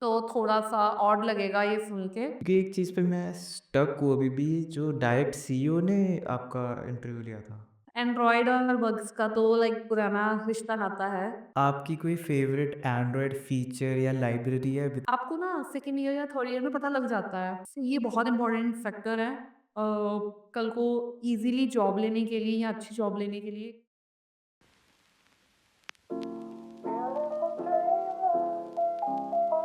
तो थोड़ा-सा ऑड लगेगा ये सुन के। क्योंकि एक चीज़ पे मैं स्टक हूँ अभी भी, जो डायरेक्ट सीईओ ने आपका इंटरव्यू लिया था। एंड्रॉयड और बग्स का तो लाइक पुराना रिश्ता नाता है। आपकी कोई फ़ेवरेट एंड्रॉयड फ़ीचर या लाइब्रेरी है अभी? आपको ना सेकंड ईयर या थर्ड ईयर में पता लग जाता है। ये बहुत इम्पोर्टेंट फैक्टर है कल को ईज़िली जॉब लेने के लिए या अच्छी जॉब लेने के लिए।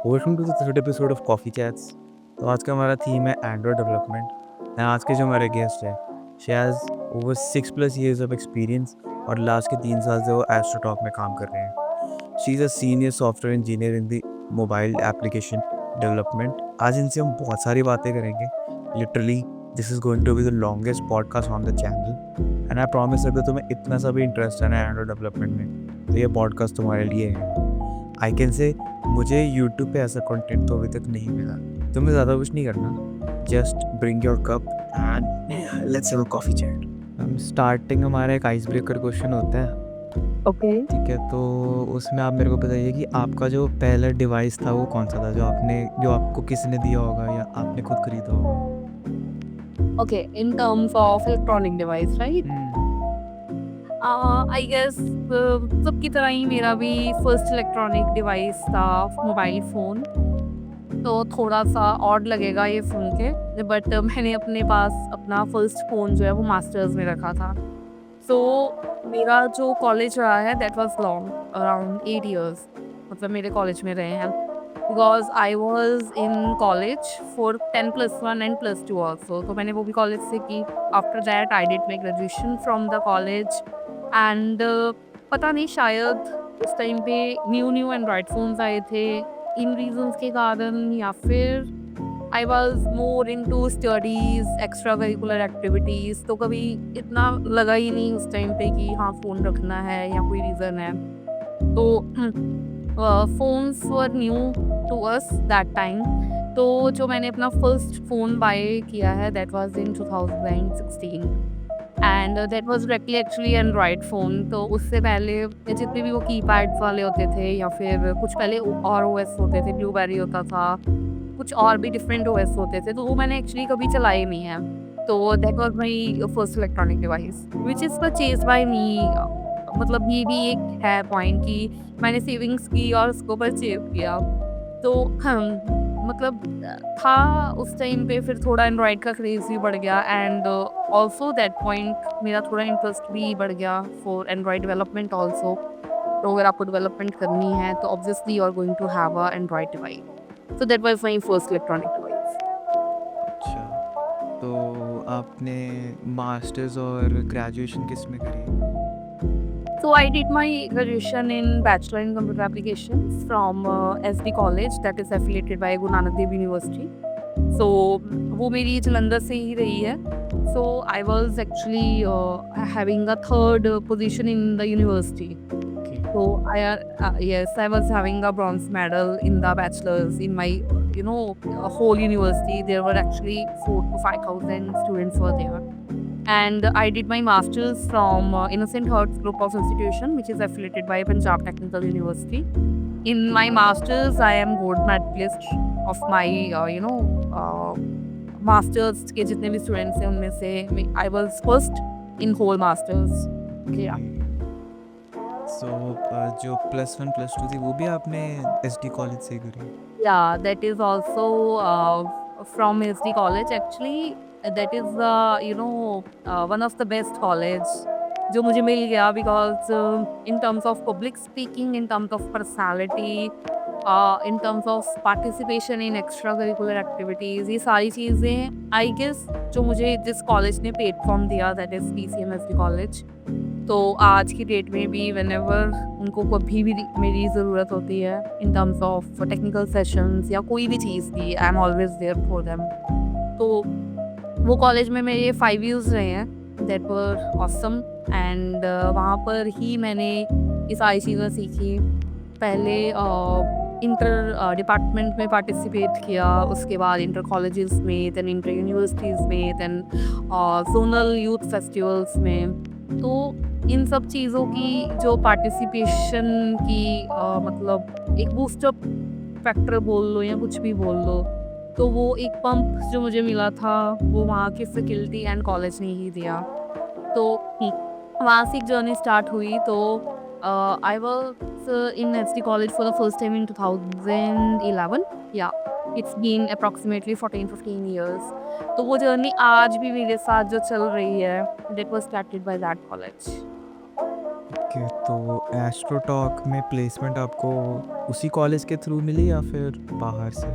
Welcome to the third episode of coffee chats. तो आज का हमारा थीम है एंड्रॉयड डेवलपमेंट एंड आज के जो हमारे गेस्ट हैं, she has over 6+ years of experience और लास्ट के 3 साल से वो एस्ट्रोटॉक में काम कर रहे हैं। She is a senior software engineer in the mobile application development. आज इनसे हम बहुत सारी बातें करेंगे। Literally this is going to be the longest podcast on the channel and I promise अगर तुम्हें इतना सा भी इंटरेस्ट है ना एंड्रॉयड डेवलपमेंट में, तो ये पॉडकास्ट तुम्हारे लिए है। आई कैन से मुझे यूट्यूब पे ऐसा कंटेंट तो अभी तक नहीं मिला। तुम्हें ज़्यादा कुछ नहीं करना, just bring your cup and let's have a coffee chat. हम स्टार्टिंग हमारा एक आइस ब्रेकर क्वेश्चन होता है, ओके। ठीक है? तो उसमें आप मेरे को बताइए कि आपका जो पहला डिवाइस था वो कौन-सा था जो आपको किसी ने दिया होगा या आपने खुद खरीदा होगा? Okay, in terms of electronic device right? हुँ। आई गेस सबकी तरह ही मेरा भी फर्स्ट इलेक्ट्रॉनिक डिवाइस था मोबाइल फ़ोन। तो थोड़ा-सा ऑड लगेगा ये सुन के बट मैंने अपने पास अपना फर्स्ट फ़ोन जो है वो मास्टर्स में रखा था। सो मेरा जो कॉलेज रहा है that was long around 8 years मतलब मेरे कॉलेज में रहे हैं। Because I was in college for 10+1 and +2 also तो मैंने वो भी कॉलेज से की। After that I did my graduation from the college and पता नहीं शायद उस टाइम पे न्यू एंड्रॉयड फ़ोन्स आए थे। इन रीज़न्स के कारण या फिर I was more into studies extracurricular activities तो कभी इतना लगा ही नहीं उस टाइम पे कि हाँ फ़ोन रखना है या कोई रीज़न है। तो phones were new to us that time. तो जो मैंने अपना फर्स्ट फ़ोन बाय किया है that was in 2016 and that was directly actually Android phone. तो उससे पहले जितने भी वो कीपैड्स वाले होते थे या फिर कुछ पहले और ओएस होते थे, ब्लूबेरी होता था, कुछ और भी डिफरेंट ओएस होते थे, तो वो मैंने एक्चुअली कभी चलाए नहीं हैं। तो that was my first electronic device which is purchased by me. मतलब ये भी एक है पॉइंट कि मैंने सेविंग्स की और उसको परचेज़ किया। तो मतलब था उस टाइम पे फिर थोड़ा एंड्रॉयड का क्रेज़ भी बढ़ गया एंड ऑल्सो दैट पॉइंट मेरा थोड़ा इंटरेस्ट भी बढ़ गया फॉर एंड्रॉयड डेवलपमेंट ऑल्सो। तो अगर आपको डेवलपमेंट करनी है तो obviously you are going to have a Android device. So that was my first electronic device. अच्छा, तो आपने मास्टर्स और ग्रेजुएशन किस में करी? So I did my graduation in Bachelor in Computer Applications from SD College that is affiliated by Guru Nanak Dev University. So वो मेरी जलंधर से ही रही है. So I was actually having a third position in the university. Okay. So yes, I was having a bronze medal in the bachelor's in my whole university. There were actually 4 to 5,000 students were there, and I did my masters from Innocent Hearts Group of Institution, which is affiliated by Punjab Technical University. In my masters, I am gold medalist of my masters के जितने भी students हैं उनमें से I was first in whole masters. Yeah. सो जो +1 +2 थी वो भी आपने एसडी कॉलेज से ही करी? Yeah, that is also from SD College. Actually, that is one of the best college जो मुझे मिल गया because in terms of public speaking, in terms of personality, in terms of participation in extracurricular activities, ये सारी चीज़ें I guess जो मुझे जिस college ने प्लेटफॉर्म दिया that is PCMSD कॉलेज। तो आज की डेट में भी व्हेनेवर उनको कभी भी मेरी ज़रूरत होती है in terms of technical sessions या कोई भी चीज़ की I am always there for them. तो वो कॉलेज में मेरे 5 इयर्स रहे हैं दैट वर ऑसम एंड वहाँ पर ही मैंने ये सारी चीज़ें सीखी। पहले इंटर डिपार्टमेंट में पार्टिसिपेट किया, उसके बाद इंटर कॉलेजेस में, देन इंटर यूनिवर्सिटीज़ में, देन जोनल यूथ फेस्टिवल्स में। तो इन सब चीज़ों की जो पार्टिसिपेशन की मतलब एक बूस्टअप फैक्टर बोल लो या कुछ भी बोल लो। तो वो एक पंप जो मुझे मिला था वो वहाँ की फैकल्टी एंड कॉलेज ने ही दिया। तो वहाँ से एक जर्नी स्टार्ट हुई। तो I was in SD college for the first time in 2011। या इट्स बीन अप्रॉक्सीमेटली 14-15 ईयर्स। तो वो जर्नी आज भी मेरे साथ जो चल रही है, that was started by that college. Okay, तो एस्ट्रोटॉक में प्लेसमेंट आपको उसी कॉलेज के थ्रू मिली या फिर बाहर से?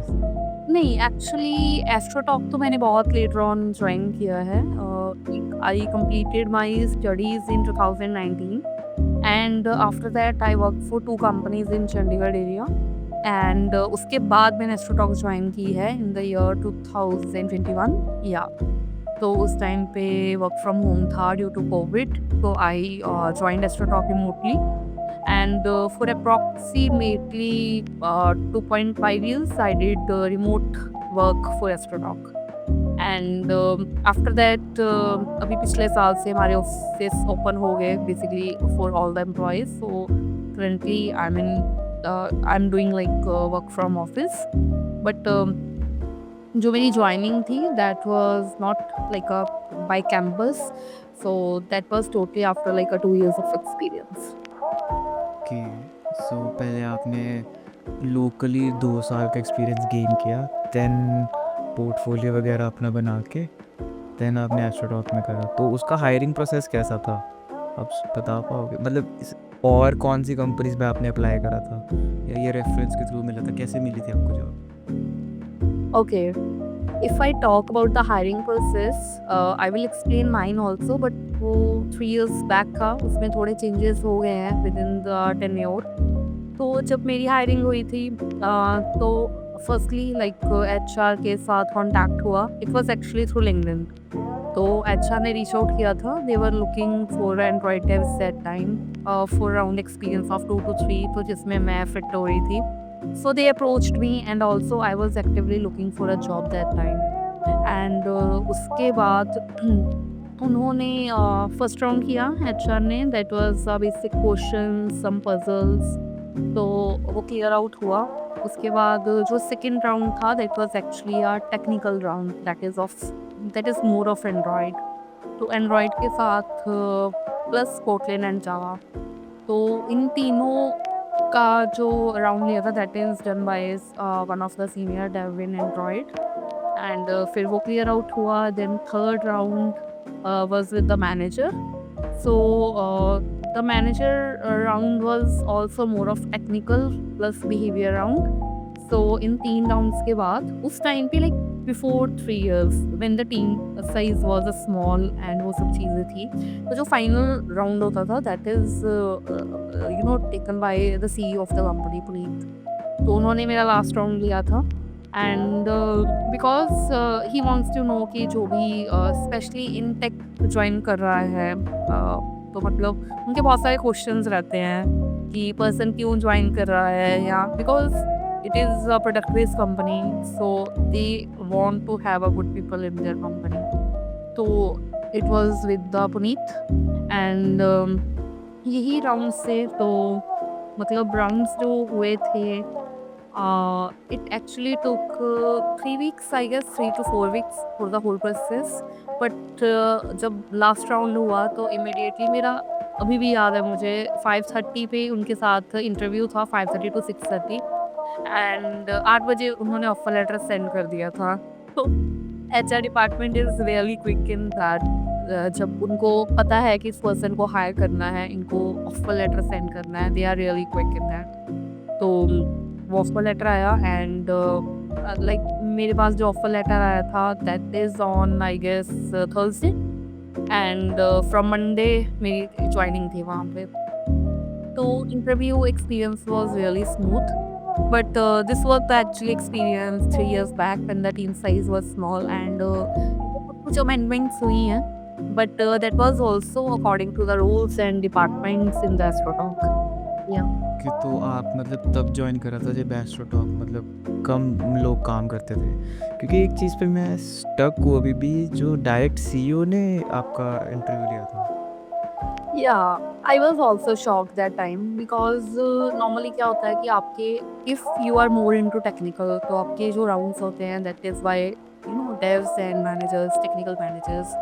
नहीं, एक्चुअली एस्ट्रोटॉक तो मैंने बहुत लेटर ऑन ज्वाइन किया है। I completed my studies in 2019 and after that I work for 2 companies in Chandigarh area. And उसके बाद मैंने एस्ट्रोटॉक ज्वाइन की है इन द ईयर 2021। या तो उस टाइम पे वर्क फ्रॉम होम था ड्यू टू कोविड। तो आई joined AstroTalk remotely and for approximately 2.5 years I did remote work for Astrotalk and after that अभी पिछले साल से हमारे ऑफिस ओपन हो गए basically for all the employees. So currently I'm doing like work from office but जो मेरी joining थी that was not like a by campus. So that was totally after like a 2 years of experience. Okay, so पहले आपने locally 2 साल का experience gain किया, then portfolio वगैरह अपना बना के देन आपने एस्ट्रोटॉक में करा। तो उसका हायरिंग प्रोसेस कैसा था, आप बता पाओगे? मतलब और कौन सी कंपनीज में आपने अप्लाई करा था या ये रेफरेंस के थ्रू मिला था, कैसे मिली थी आपको job? Okay, if I talk about the hiring process, I will explain mine also, but वो 3 years back था, उसमें थोड़े changes हो गए हैं within the tenure। तो जब मेरी हायरिंग हुई थी तो फर्स्टली लाइक HR के साथ कांटेक्ट हुआ। It was actually through LinkedIn. तो HR ने रीच आउट किया था। They were looking for Android devs that time for around experience of 2 to 3, तो जिसमें मैं फिट हो रही थी। So they approached me and also I was actively looking for a job that time and उसके बाद उन्होंने फर्स्ट राउंड किया HR ने। That was basic question some puzzles, तो वो क्लियर आउट हुआ। उसके बाद जो सेकंड राउंड था that was actually a technical round that is more of Android. तो एंड्रॉयड के साथ प्लस कोटलिन एंड जावा। तो इन तीनों का जो राउंड लिया था that is done by one of the senior dev in Android and फिर वो क्लियर आउट हुआ। Then third round was with the manager. So the manager round was also more of technical plus behavior round. So in 3 rounds के बाद उस time पे like before 3 years when the team size was a small and वो सब चीज़ें थी। तो जो फाइनल राउंड होता था that is taken by the CEO of the company Puneet. तो उन्होंने मेरा लास्ट राउंड लिया था and because he wants to know कि जो भी स्पेशली इन टेक ज्वाइन कर रहा है तो मतलब उनके बहुत सारे क्वेश्चंस रहते हैं कि पर्सन क्यों ज्वाइन कर रहा है, या because it is a product based company so they want to have a good people in their company। तो it was with the Puneet and यही राउंड से तो मतलब राउंड्स जो हुए थे it actually took 3 weeks I guess, 3 to 4 weeks for the whole process। but जब last round हुआ तो immediately मेरा अभी भी याद है मुझे 5:30 पे उनके साथ इंटरव्यू था, 5:30 to 6:30 एंड 8 बजे उन्होंने ऑफर लेटर सेंड कर दिया था। तो HR department is really quick in that. जब उनको पता है कि इस पर्सन को हायर करना है, इनको ऑफर लेटर सेंड करना है, they are really quick in that. तो वो ऑफर लेटर आया एंड लाइक मेरे पास जो ऑफर लेटर आया था that is on I guess Thursday and from Monday मेरी ज्वाइनिंग थी वहाँ पे। तो interview experience was really smooth but this was the actually experience 3 years back when the team size was small and कुछ amendments हुई हैं but that was also according to the rules and departments in the Astrotalk। yeah। कि तो आप मतलब तब join करा था जब एस्ट्रोटॉक मतलब कम लोग काम करते थे? क्योंकि एक चीज़ पे मैं स्टक हूँ अभी भी, जो डायरेक्ट CEO ने आपका इंटरव्यू लिया था। Yeah, I was also shocked that time because normally क्या होता है कि आपके if you are more into technical तो आपके जो rounds होते हैं that is why devs and managers, technical managers.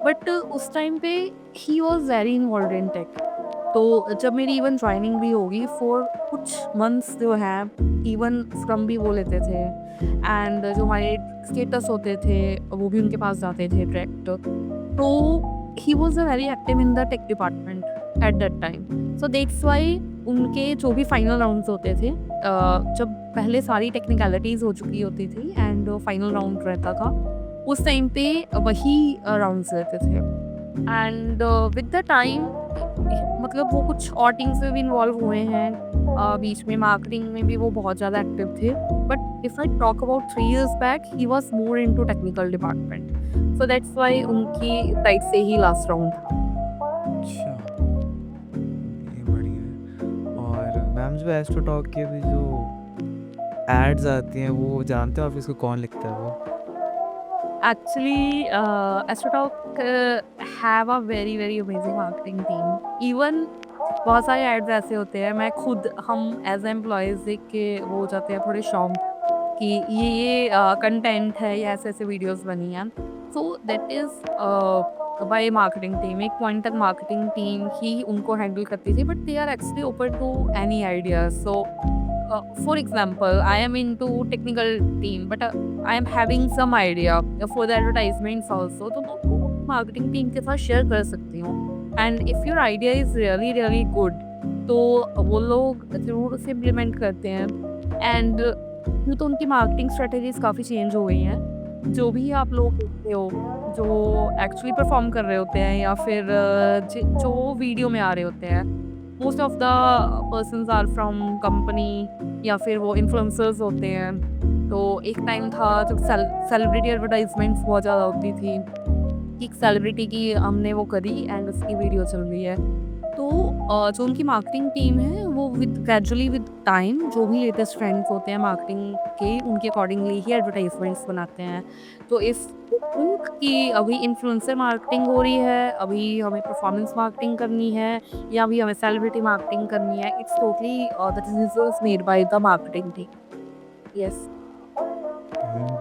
But उस टाइम पे he was very involved in tech. तो जब मेरी इवन ज्वाइनिंग भी होगी फॉर कुछ मंथ्स जो हैं इवन स्क्रम भी वो लेते थे एंड जो हमारे स्टेटस होते थे वो भी उनके पास जाते थे डायरेक्ट तो he was a very active in the tech department at that time so that's why उनके जो भी फाइनल राउंड्स होते थे जब पहले सारी टेक्निकलिटीज़ हो चुकी होती थी एंड फाइनल राउंड रहता था उस टाइम पे वही राउंड्स रहते थे एंड विद द टाइम मतलब वो कुछ और टीम्स में भी इन्वॉल्व हुए हैं बीच में मार्केटिंग में भी वो बहुत ज़्यादा एक्टिव थे but if I talk about 3 years back he was more into technical department so that's why उनकी साइड से ही लास्ट राउंड था अच्छा, ये बढ़िया है। और मैम जो एस्ट्रोटॉक के भी जो एड्स आती हैं वो जानते हो आप इसको कौन लिखता है वो? Actually AstroTalk have a very very amazing marketing team even बहुत सारे एड्स ऐसे होते हैं मैं खुद हम एज एम्प्लॉयज़ देख के वो हो जाते हैं थोड़े शॉक कि ये कंटेंट है या ऐसे ऐसे वीडियोस बनी हैं so that is by marketing team एक पॉइंट तक मार्केटिंग टीम ही उनको हैंडल करती थी but they are actually open to any ideas so for example I am into technical team but I am having some idea for the advertisements also तो मैं marketing team के साथ share कर सकती हूँ and if your idea is really really good तो वो लोग ज़रूर उसे इम्प्लीमेंट करते हैं एंड यूँ तो उनकी मार्केटिंग स्ट्रेटजीज काफ़ी चेंज हो गई हैं जो भी आप लोग देखते हो जो एक्चुअली परफॉर्म कर रहे होते हैं या फिर जो वीडियो में आ रहे होते हैं most of the persons are from company या फिर वो इन्फ्लुएंसर्स होते हैं तो एक टाइम था जब सेलिब्रिटी एडवर्टाइजमेंट्स बहुत ज़्यादा होती थी कि एक सेलिब्रिटी की हमने वो करी एंड उसकी वीडियो चल रही है तो जो उनकी मार्केटिंग टीम है वो विद ग्रेजुअली विद टाइम जो भी लेटेस्ट ट्रेंड्स होते हैं मार्केटिंग के उनके अकॉर्डिंगली ही एडवर्टाइजमेंट्स बनाते हैं तो इफ़ उनकी अभी इन्फ्लुएंसर मार्केटिंग हो रही है अभी हमें परफॉर्मेंस मार्केटिंग करनी है या अभी हमें सेलिब्रिटी मार्केटिंग करनी है it's totally the decisions made by the marketing team yes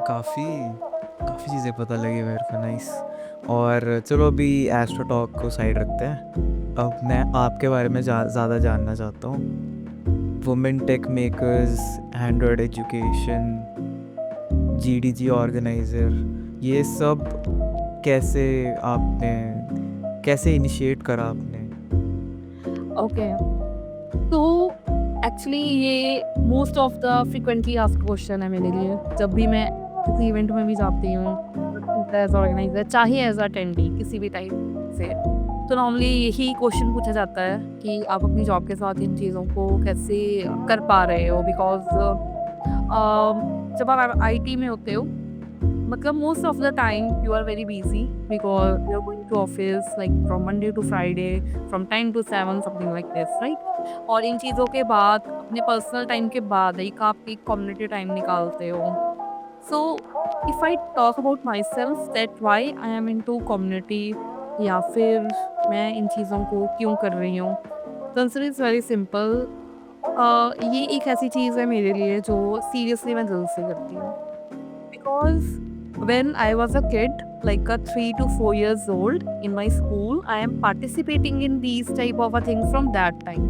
काफ़ी काफ़ी चीज़ें पता लगी मेरे को, नाइस। और चलो अभी एस्ट्रो टॉक को साइड रखते हैं। अब मैं आपके बारे में ज़्यादा जानना चाहता हूँ। Women tech makers, Android education, GDG organizer, ये सब कैसे इनिशिएट करा आपने? ओके तो एक्चुअली ये most of the frequently asked question है मेरे लिए जब भी मैं किसी इवेंट में भी जाती हूँ एज ऑर्गेनाइजर चाहे एज अटेंडी किसी भी टाइप से तो नॉर्मली यही क्वेश्चन पूछा जाता है कि आप अपनी जॉब के साथ इन चीज़ों को कैसे कर पा रहे हो बिकॉज जब आप आईटी में होते हो मतलब most of the time you are very busy because you are going to office like from Monday to Friday from 10 to 7 something like this right और इन चीज़ों के बाद अपने पर्सनल टाइम के बाद एक आप एक कम्युनिटी टाइम निकालते हो so if I talk about myself that why I am into community या फिर मैं इन चीज़ों को क्यों कर रही हूँ तो आंसर इज़ वेरी सिंपल ये एक ऐसी चीज़ है मेरे लिए जो सीरियसली मैं दिल से करती हूँ because when I was a kid, like a 3 to 4 years old in my school, I am participating in these type of a things from that time.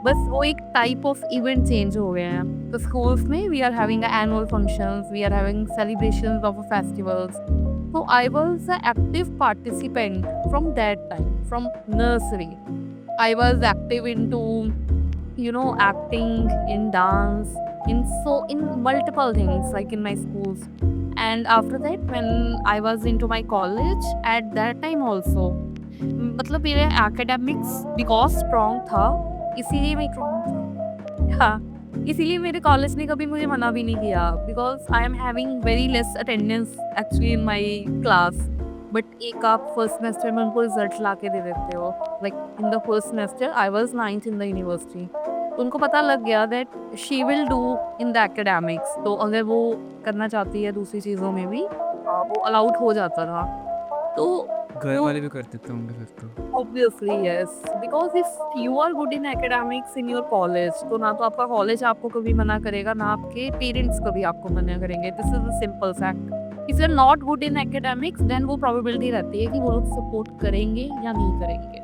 बस वो एक टाइप ऑफ इवेंट चेंज हो गए हैं तो स्कूल्स में we are having annual functions we are having celebrations of festivals so I was an active participant from that time from nursery I was active into acting in dance in multiple things like in my schools and after that when I was into my college at that time also मतलब मेरे academics because strong था इसीलिए मैं हाँ इसीलिए मेरे college ने कभी मुझे मना भी नहीं किया because I am having very less attendance actually in my class but एक आप फर्स्ट सेमेस्टर में उनको रिजल्ट ला के दे देते हो like in the first semester I was 9th in the university तो उनको पता लग गया that she will do in the academics तो अगर वो करना चाहती है दूसरी चीज़ों में भी वो अलाउड हो जाता था तो घर वाले भी कर देते होंगे फिर तो। Obviously yes, because if you are good in academics in your college, तो ना तो आपका कॉलेज आपको कभी मना करेगा, ना आपके पेरेंट्स कभी आपको मना करेंगे। This is a simple fact. If you are not good in academics, then वो प्रोबेबिलिटी रहती है कि वो लोग सपोर्ट करेंगे या नहीं करेंगे।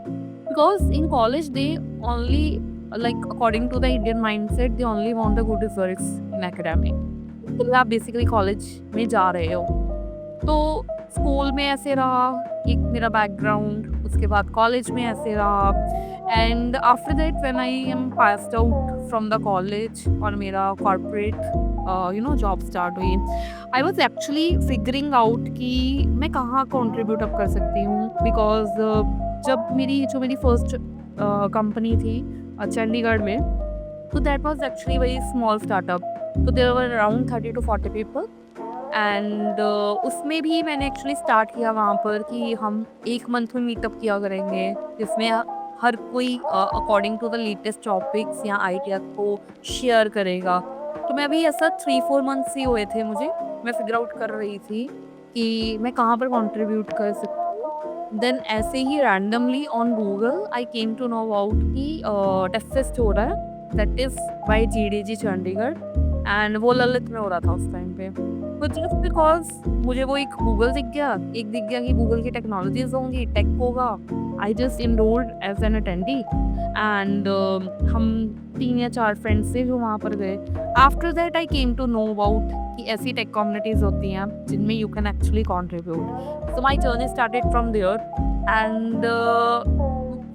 Because in college they only, like according to the Indian mindset, they only want the good results in academic. तो आप बेसिकली कॉलेज में जा रहे हो। तो स्कूल में ऐसे रहा, एक मेरा बैकग्राउंड, उसके बाद कॉलेज में ऐसे रहा, and after that when I am passed out from the college और मेरा कॉर्पोरेट जॉब स्टार्ट हुई, आई वाज एक्चुअली फिगरिंग आउट कि मैं कहाँ कंट्रीब्यूट अप कर सकती हूँ। बिकॉज जब मेरी फर्स्ट कंपनी थी चंडीगढ़ में, तो that was actually very small startup. तो there were around 30 to 40 people, and उसमें भी मैंने एक्चुअली स्टार्ट किया वहाँ पर कि हम एक मंथ में मीटअप किया करेंगे, जिसमें हर कोई according to the latest topics या आइडिया को शेयर करेगा। तो मैं अभी ऐसा 3-4 मंथ्स ही हुए थे मुझे, मैं फिगर आउट कर रही थी कि मैं कहाँ पर कंट्रीब्यूट कर सकती हूँ। देन ऐसे ही randomly on Google I came to know about कि टेक फेस्ट हो रहा है, that is by GDG Chandigarh, and वो ललित में हो रहा था उस टाइम पे। तो जस्ट बिकॉज मुझे वो एक गूगल दिख गया कि गूगल की टेक्नोलॉजीज होंगी, टेक होगा, I just enrolled as an attendee, and हम 3 या 4 फ्रेंड्स थे जो वहाँ पर गए। After that I came to know about कि ऐसी टेक कम्युनिटीज़ होती हैं जिनमें you can actually contribute. So my journey started from there, and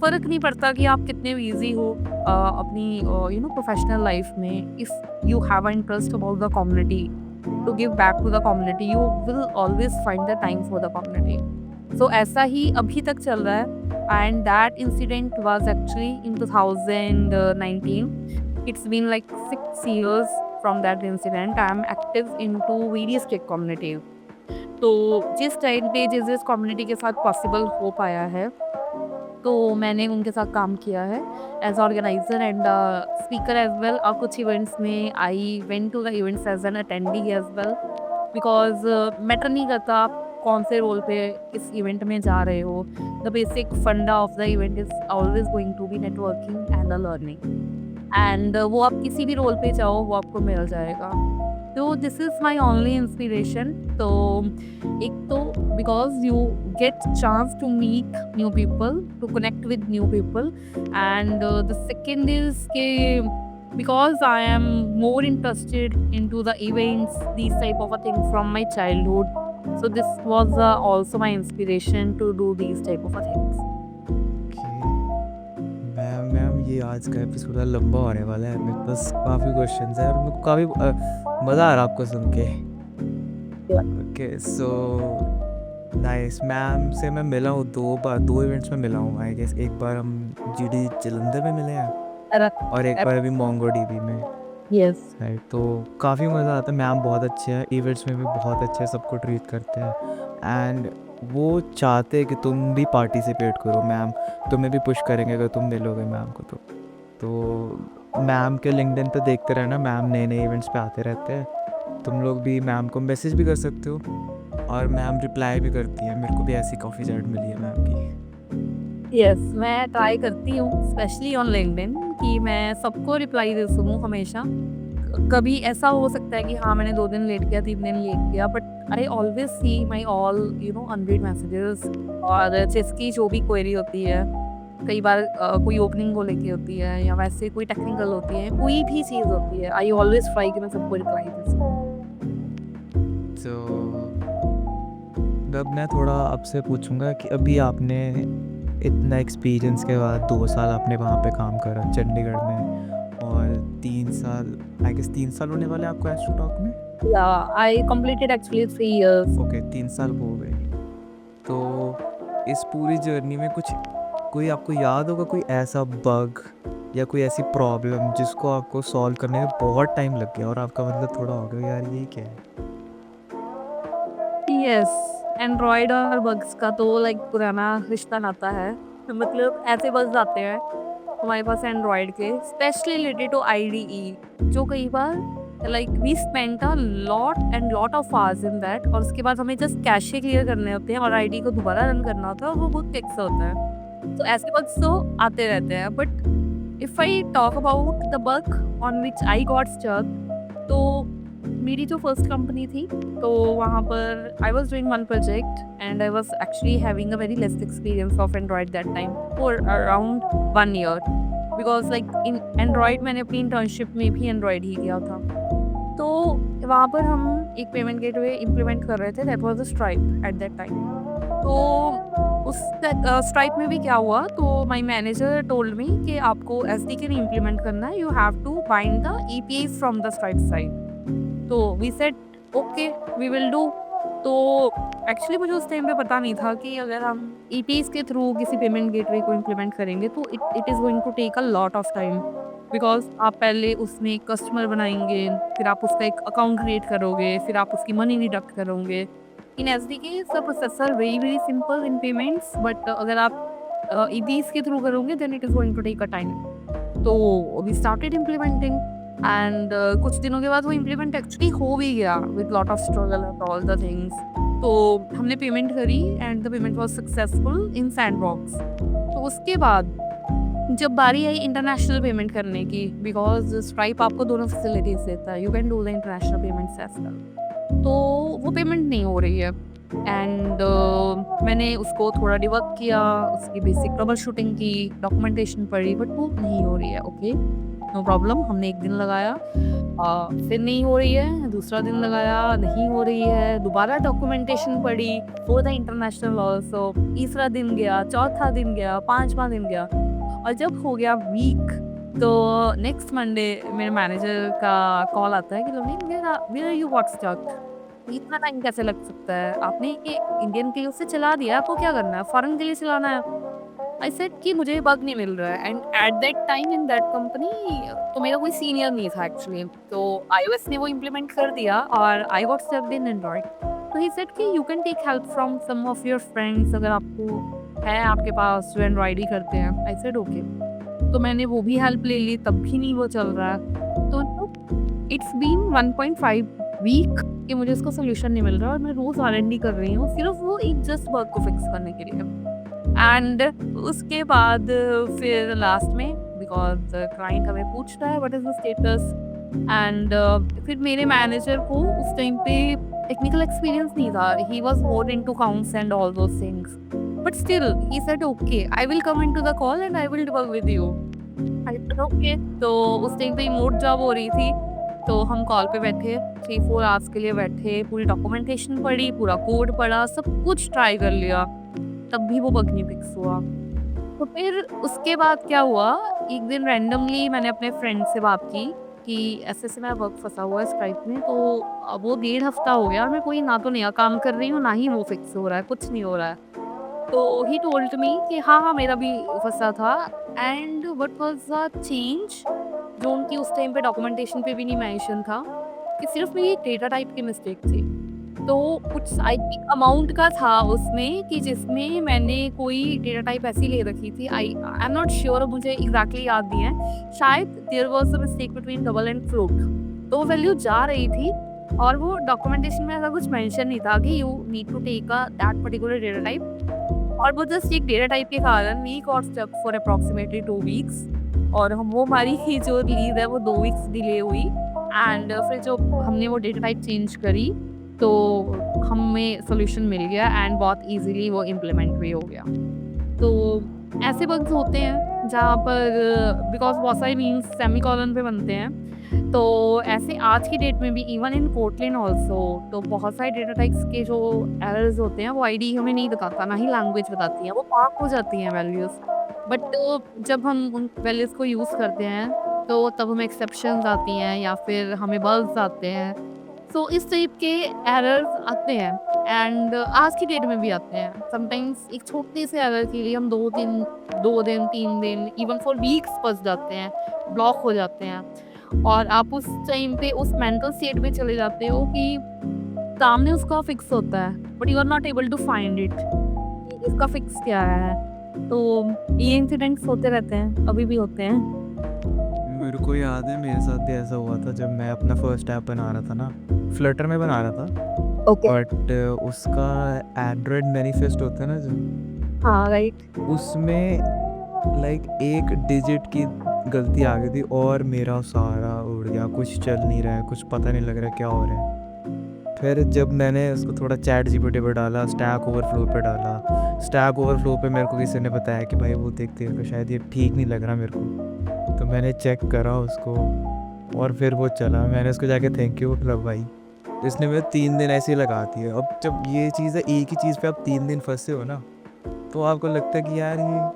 फ़र्क नहीं पड़ता कि आप कितने बिजी हो अपनी प्रोफेशनल लाइफ में। If you have an interest about the community, to give back to the community, you will always find the time for the community. So ऐसा ही अभी तक चल रहा है, and that incident was actually in 2019. It's been like 6 years from that incident. I am active into various tech communities. तो जिस time पे जिस कम्युनिटी के साथ पॉसिबल हो पाया है, तो मैंने उनके साथ काम किया है as organizer and speaker as well. और कुछ इवेंट्स में I went to the events as an attendee as well, because matter नहीं करता आप कौन से रोल पे इस इवेंट में जा रहे हो, the basic funda of the event is always going to be networking and the learning, and वो आप किसी भी रोल पे जाओ वो आपको मिल जाएगा। तो this is my only inspiration. तो एक तो because you get chance to meet new people, to connect with new people, and the second is के because I am more interested into the events, these type of a thing from my childhood. So this was also my inspiration to do these type of a things. Ma'am ये आज का episode लंबा होने वाला है, मेरे पास काफ़ी questions हैं और मेरे को काफ़ी मज़ा आ रहा है आपको सुन के। Okay, so nice. मैम से मैं मिला हूँ 2 बार, 2 इवेंट्स में मिला हूँ आई गेस। एक बार हम जीडी जलंधर में मिले हैं और एक बार अभी मोंगो डीबी में। Yes. राइट, तो काफ़ी मज़ा आता है। मैम बहुत अच्छे हैं, इवेंट्स में भी बहुत अच्छे सबको ट्रीट करते हैं, एंड वो चाहते हैं कि तुम भी पार्टिसिपेट करो। मैम तुम्हें भी पुश करेंगे अगर तुम मिलोगे मैम को। तो मैम के लिंक्डइन पे देखते रहना, मैम नए नए इवेंट्स पे आते रहते हैं। तुम लोग भी मैम को मैसेज भी कर सकते हो और मैम रिप्लाई भी करती है। मेरे को भी ऐसी कॉफ़ी चैट मिली है मैम की। यस, मैं ट्राई करती हूँ स्पेशली ऑन लिंक्डइन कि मैं सबको रिप्लाई दे सकूँ हमेशा। कभी ऐसा हो सकता है कि हाँ मैंने 2 दिन लेट किया, 3 दिन लेट किया, but I always see my all unread messages. और जिसकी जो भी क्वेरी होती है, कई बार कोई ओपनिंग को लेके होती है या वैसे कोई टेक्निकल होती है, कोई भी चीज़ होती है, आई ऑलवेज ट्राई कि मैं सबको रिप्लाई दे सकूँ। तो अब मैं थोड़ा आपसे पूछूंगा कि अभी आपने इतना एक्सपीरियंस के बाद 2 साल आपने वहाँ पे काम करा चंडीगढ़ में, और 3 साल आई गेस 3 साल होने वाले आपको एस्ट्रोटॉक में। I completed actually 3 years. Okay, 3 साल हो गए। तो इस पूरी जर्नी में कोई आपको याद होगा कोई ऐसा बग या कोई ऐसी प्रॉब्लम जिसको आपको सॉल्व करने में बहुत टाइम लग गया और आपका मतलब थोड़ा हो गया यार ये क्या है? यस, एंड्रॉयड और बग्स का तो लाइक पुराना रिश्ता नाता है। मतलब ऐसे बग्स आते हैं हमारे पास एंड्रॉयड के, स्पेशली रिलेटेड टू आईडीई, जो कई बार like we spend a lot of hours in that, और उसके बाद हमें जस्ट कैशे क्लियर करने होते हैं और आईडी को दोबारा रन करना होता है, और वो बहुत टेक्स होता है। तो ऐसे बग्स तो आते रहते हैं, but if I talk about the bug on which I got stuck, तो मेरी जो फर्स्ट कंपनी थी, तो वहाँ पर I was doing one project and I was actually having a very less experience of Android that time for around 1 year, because like in Android मैंने अपनी internship में भी एंड्रॉयड ही किया था। तो वहाँ पर हम एक पेमेंट गेटवे इम्प्लीमेंट कर रहे थे, that was a stripe eight that time. तो उस स्ट्राइप में भी क्या हुआ, तो माय मैनेजर टोल्ड मी कि आपको एसडीके नहीं इम्प्लीमेंट करना है, you have to bind the APIs from the Stripe side. तो we said okay, we will do. तो एक्चुअली मुझे उस टाइम पे पता नहीं था कि अगर हम ईपीआईज के थ्रू किसी पेमेंट गेटवे को इम्प्लीमेंट करेंगे तो it is going to take a lot of time, because आप पहले उसमें एक कस्टमर बनाएंगे, फिर आप उसका एक अकाउंट क्रिएट करोगे, फिर आप उसकी मनी डिडक्ट करोगे। In S D K the process are very very simple in payments, but अगर आप ईपीआईज के थ्रू करोगे then it is going to take a time. So we started implementing and कुछ दिनों के बाद वो इम्प्लीमेंट एक्चुअली हो भी गया with lot of struggle and all the things. तो हमने पेमेंट करी and the payment was successful in sandbox. तो उसके बाद जब बारी आई इंटरनेशनल पेमेंट करने की, बिकॉज स्ट्राइप आपको दोनों फैसिलिटीज देता है, you can do the international payments as well. तो वो पेमेंट नहीं हो रही है एंड मैंने उसको थोड़ा डिबग किया, उसकी बेसिक ट्रबल शूटिंग की, डॉक्यूमेंटेशन पढ़ी, बट वो नहीं हो रही है। Okay, no problem. हमने एक दिन लगाया, फिर नहीं हो रही है, दूसरा दिन लगाया, नहीं हो रही है, दोबारा डॉक्यूमेंटेशन पढ़ी फॉर द इंटरनेशनल ऑल्सो, तीसरा दिन गया, चौथा दिन गया, पांचवा दिन गया, और जब हो गया वीक, तो नेक्स्ट मंडे मेरे मैनेजर का कॉल आता है कि Loveleen where you got stuck, इतना टाइम कैसे लग सकता है, आपने ये इंडियन के लिए उससे चला दिया, आपको क्या करना है, फॉरेन के लिए चलाना है। आई सेड कि मुझे बग नहीं मिल रहा है, and eight that time in that company तो मेरा कोई सीनियर नहीं था एक्चुअली, तो iOS ने वो इम्प्लीमेंट कर दिया और I got stuck in Android. तो ही सेड कि you can take help from some of your friends, अगर आपको है आपके पास जो एंड्रॉइड ही करते हैं। I said okay. तो मैंने वो भी हेल्प ले ली, तब भी नहीं वो चल रहा है। तो इट्स बीन 1.5 वीक कि मुझे उसका सोल्यूशन नहीं मिल रहा, और मैं रोज R&D कर रही हूँ सिर्फ वो एक जस्ट बग को फिक्स करने के लिए। एंड उसके बाद फिर लास्ट में, बिकॉज क्लाइंट हमें पूछ रहा है what is the status, and फिर मेरे मैनेजर को उस टाइम पे टेक्निकल एक्सपीरियंस नहीं था, he was more into counts and all those things, but still he said okay I will come into the call and I will work with you. I said okay. तो उस time पे remote job हो रही थी, तो हम call पे बैठे 3-4 आवर्स के लिए बैठे, पूरी डॉक्यूमेंटेशन पढ़ी, पूरा कोड पढ़ा, सब कुछ ट्राई कर लिया, तब भी वो बग नहीं फिक्स हुआ। तो फिर उसके बाद क्या हुआ, एक दिन रैंडमली मैंने अपने फ्रेंड से बात की कि ऐसे मेरा बग फंसा हुआ है स्ट्राइप में, तो अब वो 1.5 हफ्ता हो गया और मैं कोई ना तो नया काम कर रही हूँ, ना ही वो फिक्स हो रहा है, कुछ नहीं हो रहा है। तो ही टोल्ड मी कि हाँ मेरा भी फंसा था, and what was the change जो उनकी उस टाइम पे डॉक्यूमेंटेशन पे भी नहीं मेंशन था, कि सिर्फ मेरी डेटा टाइप की मिस्टेक थी। तो कुछ आई थिंक अमाउंट का था उसमें, कि जिसमें मैंने कोई डेटा टाइप ऐसी ले रखी थी, आई एम नॉट श्योर, मुझे एग्जैक्टली याद नहीं है, शायद there was a mistake between double and float, तो वो वैल्यू जा रही थी और वो डॉक्यूमेंटेशन में ऐसा कुछ मेंशन नहीं था कि you need to take a that particular data type, और वो जस्ट एक डेटा टाइप के कारण we got stuck for approximately 2 weeks, और वो हमारी ही जो लीव है वो 2 वीक्स डिले हुई, एंड फिर जो हमने वो डेटा टाइप चेंज करी तो हमें सोल्यूशन मिल गया एंड बहुत इजीली वो इम्प्लीमेंट भी हो गया। तो ऐसे बग्स होते हैं जहाँ पर बिकॉज बहुत सारे मीन्स सेमीकोलन पे बनते हैं, तो ऐसे आज की डेट में भी इवन इन कोटलिन ऑल्सो, तो बहुत सारे डेटा टाइप्स के जो एरर्स होते हैं वो आईडी हमें नहीं बताता, ना ही लैंग्वेज बताती है, वो पार्क हो जाती हैं वैल्यूज़, बट जब हम उन वैल्यूज़ को यूज़ करते हैं तो तब हमें एक्सेप्शंस आती हैं या फिर हमें बग्स आते हैं। सो इस टाइप के एरर्स आते हैं, एंड आज की डेट में भी आते हैं। समटाइम्स एक छोटे से एरर के लिए हम 2 दिन 3 दिन इवन फॉर वीक्स फंस जाते हैं, ब्लॉक हो जाते हैं, और आप उस टाइम पे उस मेंटल स्टेट में चले जाते हो कि सामने उसका फिक्स होता है but you are not able to find it, इसका फिक्स क्या है। तो ये इंसिडेंट्स होते रहते हैं, अभी भी होते हैं। मेरे को याद है मेरे साथ भी ऐसा हुआ था जब मैं अपना फर्स्ट ऐप बना रहा था ना, फ्लटर में बना रहा था, ओके। बट उसका एंड्रॉयड मैनिफेस्ट होता है ना जो, हाँ, राइट। उसमें लाइक एक डिजिट की गलती आ गई थी और मेरा सारा उड़ गया, कुछ चल नहीं रहा है, कुछ पता नहीं लग रहा है क्या हो रहा है। फिर जब मैंने उसको थोड़ा चैट जीपीटी पे डाला, स्टैक ओवरफ्लो पे डाला, स्टैक ओवरफ्लो पे मेरे को किसी ने बताया कि भाई वो देख तेरे को शायद ये ठीक नहीं लग रहा मेरे को। तो मैंने चेक करा उसको और फिर वो चला। मैंने उसको जाके थैंक यू बोला भाई, इसने मेरे 3 दिन ऐसे ही लगा दिए। अब जब ये चीज़ है, एक ही चीज़ पे आप 3 दिन फंसे हो ना, तो आपको लगता है कि यार ये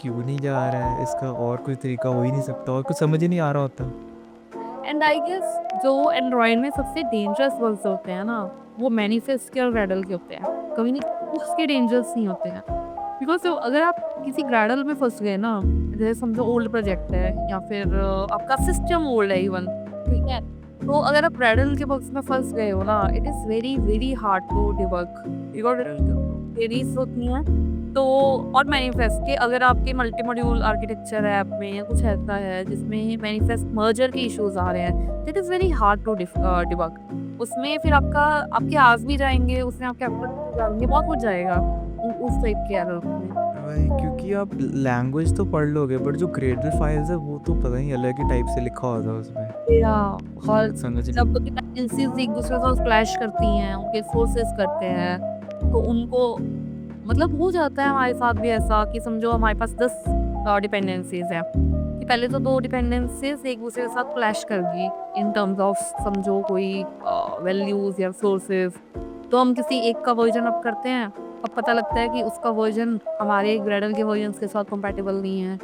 क्यों नहीं जा रहा है, इसका और कोई तरीका हो ही नहीं सकता, और कुछ समझ ही नहीं आ रहा होता। एंड आई गेस जो एंड्रॉयड में सबसे डेंजरस वर्ड्स होते हैं ना, वो मैनिफेस्ट के और ग्रैडल के होते हैं। कभी नहीं उसके डेंजरस नहीं होते हैं, बिकॉज अगर आप किसी ग्रैडल में फंस गए ना, जैसे समझो ओल्ड प्रोजेक्ट है या फिर आपका सिस्टम ओल्ड है इवन, ठीक है, तो अगर आप ग्रैडल के बॉक्स में फंस गए हो ना, it is very very hard to debug, because varies होती हैं। तो और मैनिफेस्ट के अगर आपके मल्टी मॉड्यूल आर्किटेक्चर ऐप में या कुछ ऐसा है जिसमें मैनिफेस्ट मर्जर के इश्यूज आ रहे हैं, that is very hard to debug. उसमें फिर आपके आस भी जाएंगे, उसमें आपके एफर्ट जाएंगे, बहुत कुछ जाएगा उस टाइप के एरर में। भाई क्योंकि आप लैंग्वेज तो पढ़ लोगे, बट जो ग्रेडल फाइल्स है वो तो पता नहीं अलग ही टाइप से लिखा होता है उसमें, या और समझ नहीं। जब डिपेंडेंसीज एक दूसरे से क्लैश करती हैं, उनके सोर्सेस करते हैं, तो उनको मतलब हो जाता है हमारे साथ भी ऐसा कि समझो हमारे पास 10 डिपेंडेंसीज हैं, कि पहले तो 2 डिपेंडेंसीज एक दूसरे के साथ क्लैश कर गई इन टर्म्स ऑफ समझो कोई वैल्यूज या सोर्सेज, तो हम किसी एक का वर्जन अप करते हैं, अब पता लगता है कि उसका वर्जन हमारे ग्रेडल के वर्जन के साथ कंपैटिबल नहीं है।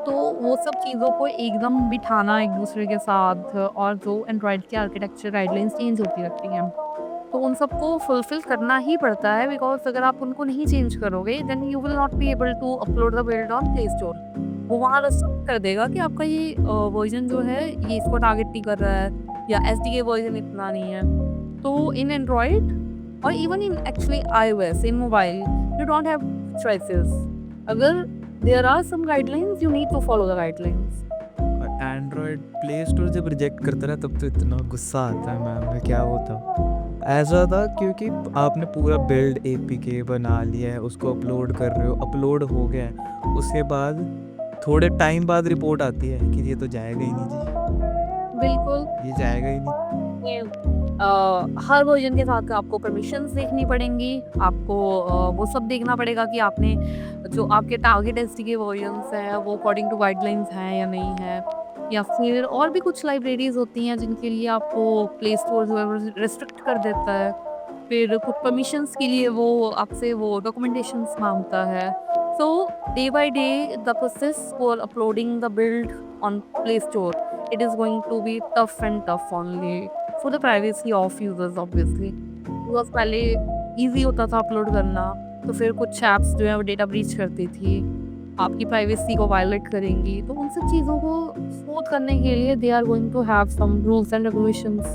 तो वो सब चीज़ों को एकदम बिठाना एक दूसरे के साथ, और जो एंड्रॉयड की आर्किटेक्चर गाइडलाइंस चेंज होती रहती हैं, तो उन सबको फुलफिल करना ही पड़ता है, बिकॉज अगर आप उनको नहीं चेंज करोगे then you will not be able to upload the build on Play Store. वो वहाँ रेस्ट्रिक्ट कर देगा कि आपका ये वर्जन जो है ये इसको टारगेट नहीं कर रहा है, या एस डी के वर्जन इतना नहीं है। तो इन एंड्रॉयड और even in actually iOS in mobile you don't have choices. अगर there are some guidelines you need to follow the guidelines. Android Play Store जब रिजेक्ट करता है तब तो इतना गुस्सा आता है मैम में, क्या होता ऐसा था क्योंकि आपने पूरा बिल्ड एपीके बना लिया है, उसको अपलोड कर रहे हो, अपलोड हो गया है, उसके बाद थोड़े टाइम बाद रिपोर्ट आती है कि ये तो जाएगा ही नहीं जी, बिल्कुल। ये जाएगा ही नहीं। ये, हर वर्जन के साथ आपको परमिशंस देखनी पड़ेंगी, आपको वो सब देखना पड़ेगा कि आपने जो आपके टारगेट एसडी के वर्जन्स हैं वो अकॉर्डिंग टू गाइडलाइंस हैं या नहीं है, या फिर और भी कुछ लाइब्रेरीज होती हैं जिनके लिए आपको प्ले स्टोर जो है वो रेस्ट्रिक्ट कर देता है, फिर कुछ परमिशंस के लिए वो आपसे वो डॉक्यूमेंटेशंस मांगता है। So day by day the process for uploading the build on Play Store, it is going to be tough and tough only for the privacy of users obviously, because पहले easy होता था upload करना, तो फिर कुछ apps जो है वो डेटा ब्रीच करती थी, आपकी प्राइवेसी को वायलेट करेंगी, तो उन सब चीज़ों को स्मूथ करने के लिए they are going to have some rules and regulations.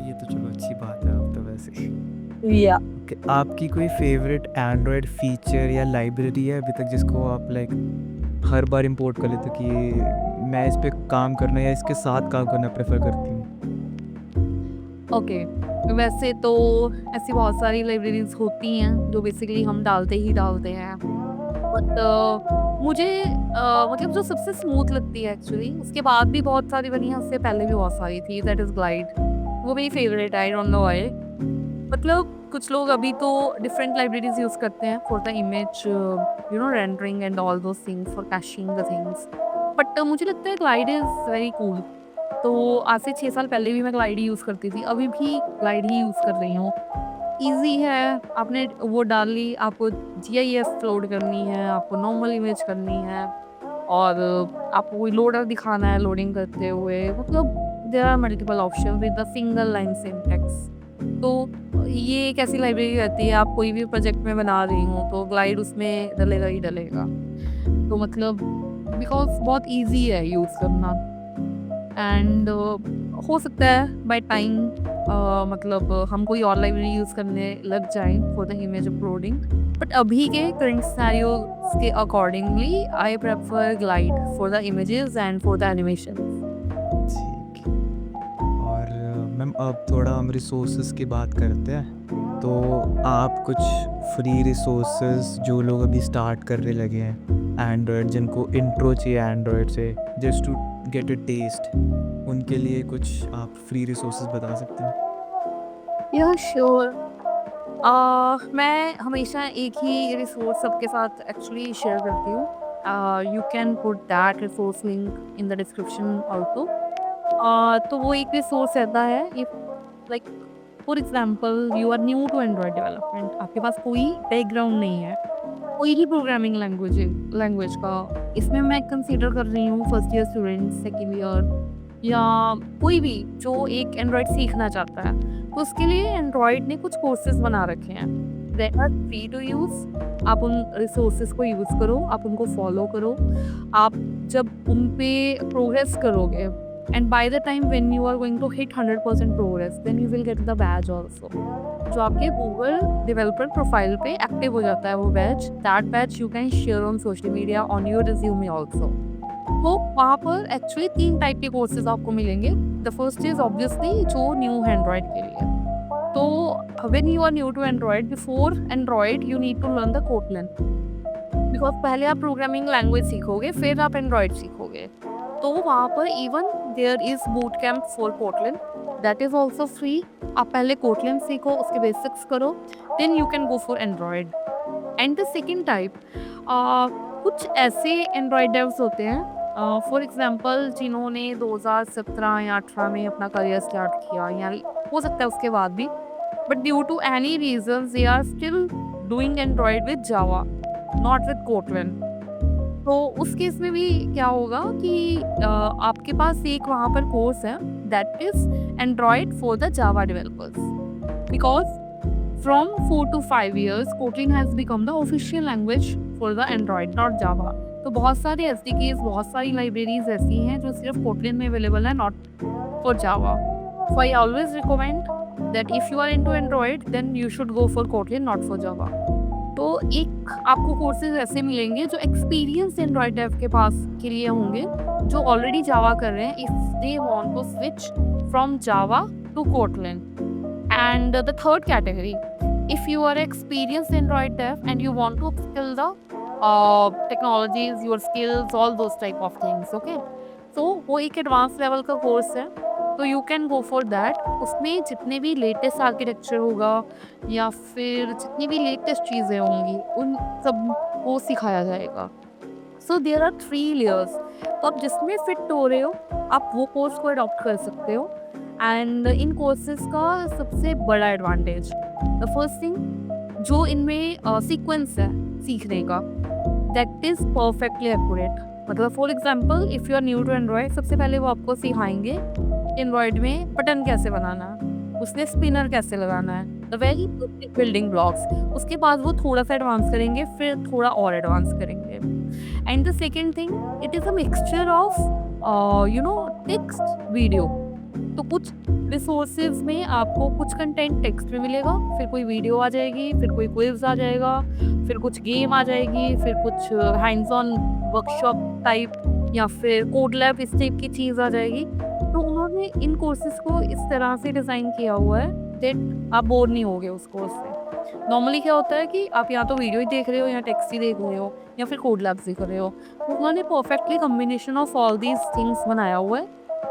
ये तो चलो अच्छी बात है अब तो वैसे। या ओके, आपकी कोई फेवरेट एंड्रॉयड फीचर या लाइब्रेरी है अभी तक जिसको आप लाइक हर बार इंपोर्ट कर लेते हो कि मैं इस पे काम करना या इसके साथ काम करना प्रेफर करती हूँ? ओके, वैसे तो ऐसी बहुत सारी लाइब्रेरीज होती हैं जो बेसिकली हम डालते ही डालते हैं, बट मुझे मतलब जो सबसे स्मूथ लगती है एक्चुअली, उसके बाद भी बहुत सारी बनी हैं, उससे पहले भी बहुत सारी थी, दैट इज़ ग्लाइड। वो मेरी फेवरेट है, आई डोंट नो व्हाई। मतलब कुछ लोग अभी तो डिफरेंट लाइब्रेरीज यूज़ करते हैं for the image you know rendering and all those things, for caching the things, but मुझे लगता है ग्लाइड इज़ वेरी कूल। तो आज से 6 साल पहले भी मैं ग्लाइड ही यूज़ करती थी, अभी भी ग्लाइड ही यूज़ कर रही हूँ। ईज़ी है, आपने वो डाल ली, आपको जीआईएफ लोड करनी है, आपको नॉर्मल इमेज करनी है, और आपको कोई लोडर दिखाना है लोडिंग करते हुए, मतलब there are multiple option with the single line syntax. तो ये एक ऐसी लाइब्रेरी रहती है, आप कोई भी प्रोजेक्ट में बना रही हूँ तो ग्लाइड उसमें डलेगा ही डलेगा। तो मतलब बिकॉज बहुत ईजी है यूज़ करना, एंड हो सकता है बाय टाइम मतलब हम कोई और लाइब्रेरी यूज़ करने लग जाएं for the image uploading, but अभी के करंट सिनेरियोज के accordingly I prefer glide for the images and for the animation. ठीक है। और मैम अब थोड़ा हम रिसोर्सेज की बात करते हैं। तो आप कुछ फ्री रिसोर्सेज जो लोग अभी स्टार्ट करने लगे हैं एंड्रॉयड, जिनको इंट्रो चाहिए एंड्रॉयड से just to get a test, उनके लिए कुछ आप फ्री रिसोर्सेज बता सकते हैं? या श्योर। मैं हमेशा एक ही रिसोर्स सबके साथ एक्चुअली शेयर करती हूँ। You can put that resource link in the description also. तो वो एक रिसोर्स रहता है, if like for example you are new to Android development, आपके पास कोई बैकग्राउंड नहीं है कोई भी प्रोग्रामिंग लैंग्वेज का। इसमें मैं कंसीडर कर रही हूँ first year student, second year, या कोई भी जो एक एंड्रॉयड सीखना चाहता है। तो उसके लिए एंड्रॉयड ने कुछ कोर्सेज बना रखे हैं, they are free to use. आप उन रिसोर्सेज को यूज़ करो, आप उनको फॉलो करो। आप जब उन पे प्रोग्रेस करोगे, and by the time when you are going to hit 100% progress, then you will get the badge also, जो आपके गूगल डेवलपर प्रोफाइल पे एक्टिव हो जाता है वो batch. That batch you can share on social media, on your resume also. तो वहाँ पर एक्चुअली 3 टाइप के कोर्सेज आपको मिलेंगे। द फर्स्ट इज ऑब्वियसली जो न्यू एंड्रॉयड के लिए। तो when you are new to Android, before Android you need to learn the Kotlin, because पहले आप प्रोग्रामिंग लैंग्वेज सीखोगे फिर आप एंड्रॉयड सीखोगे। तो वहाँ पर even there is boot camp for Kotlin, that is also free. आप पहले कोटलिन सीखो, उसके बेसिक्स करो, then you can go for Android. And the second type, कुछ ऐसे एंड्रॉयड डेव्स होते हैं, फॉर एग्जांपल जिन्होंने 2017 या 18 में अपना करियर स्टार्ट किया, या हो सकता है उसके बाद भी, but due to any reason they are still doing Android with Java, not with Kotlin. तो उस केस में भी क्या होगा कि आपके पास एक वहाँ पर कोर्स है, that is Android for the Java developers, because from 4 to 5 years Kotlin has become the official language for the Android, not Java. तो बहुत सारे एसडीकेस, बहुत सारी लाइब्रेरीज ऐसी हैं जो सिर्फ कोटलिन में अवेलेबल है, not for Java. So I always recommend that if you are into Android then you should go for Kotlin, not for Java. तो एक आपको कोर्सेज ऐसे मिलेंगे जो एक्सपीरियंस एंड्रॉयड डेव के पास के लिए होंगे, जो ऑलरेडी जावा कर रहे हैं, if they want to switch from Java to Kotlin. And the third category, if you are experienced Android dev and you want to upskill the technologies, your skills, all those type of things, okay? So वो एक advance level का course है, तो you can go for that. उसमें जितने भी latest architecture होगा या फिर जितनी भी लेटेस्ट चीज़ें होंगी उन सब को सिखाया जाएगा। सो देयर आर 3 लेयर्स, तो आप जिसमें फिट हो रहे हो आप वो कोर्स को अडॉप्ट कर सकते हो। एंड इन कोर्सेज का सबसे बड़ा एडवांटेज, द फर्स्ट थिंग, जो इनमें सीक्वेंस है सीखने का, दैट इज़ परफेक्टली एक्यूरेट। मतलब for example if you are new to Android, सबसे पहले वो आपको सिखाएंगे एंड्रॉयड में बटन कैसे बनाना है, उसमें स्पिनर कैसे लगाना है, द वेरी बिल्डिंग ब्लॉक्स। उसके बाद वो थोड़ा सा एडवांस करेंगे, फिर थोड़ा और एडवांस करेंगे। And the second thing, it is a mixture of text video. तो कुछ रिसोर्सेज में आपको कुछ कंटेंट टेक्स्ट में मिलेगा, फिर कोई वीडियो आ जाएगी, फिर कोई क्विज आ जाएगा, फिर कुछ गेम आ जाएगी, फिर कुछ हैंड्स ऑन वर्कशॉप टाइप या फिर कोड लैब इस टाइप की चीज़ आ जाएगी। तो उन्होंने इन कोर्सेज को इस तरह से डिज़ाइन किया हुआ है दैट आप बोर नहीं होगे उस कोर्स से। नॉर्मली क्या होता है कि आप या तो वीडियो ही देख रहे हो या टेक्स्ट ही देख रहे हो या फिर कोड लैब्स ही कर रहे हो। तो उन्होंने perfectly combination of all these things बनाया हुआ है,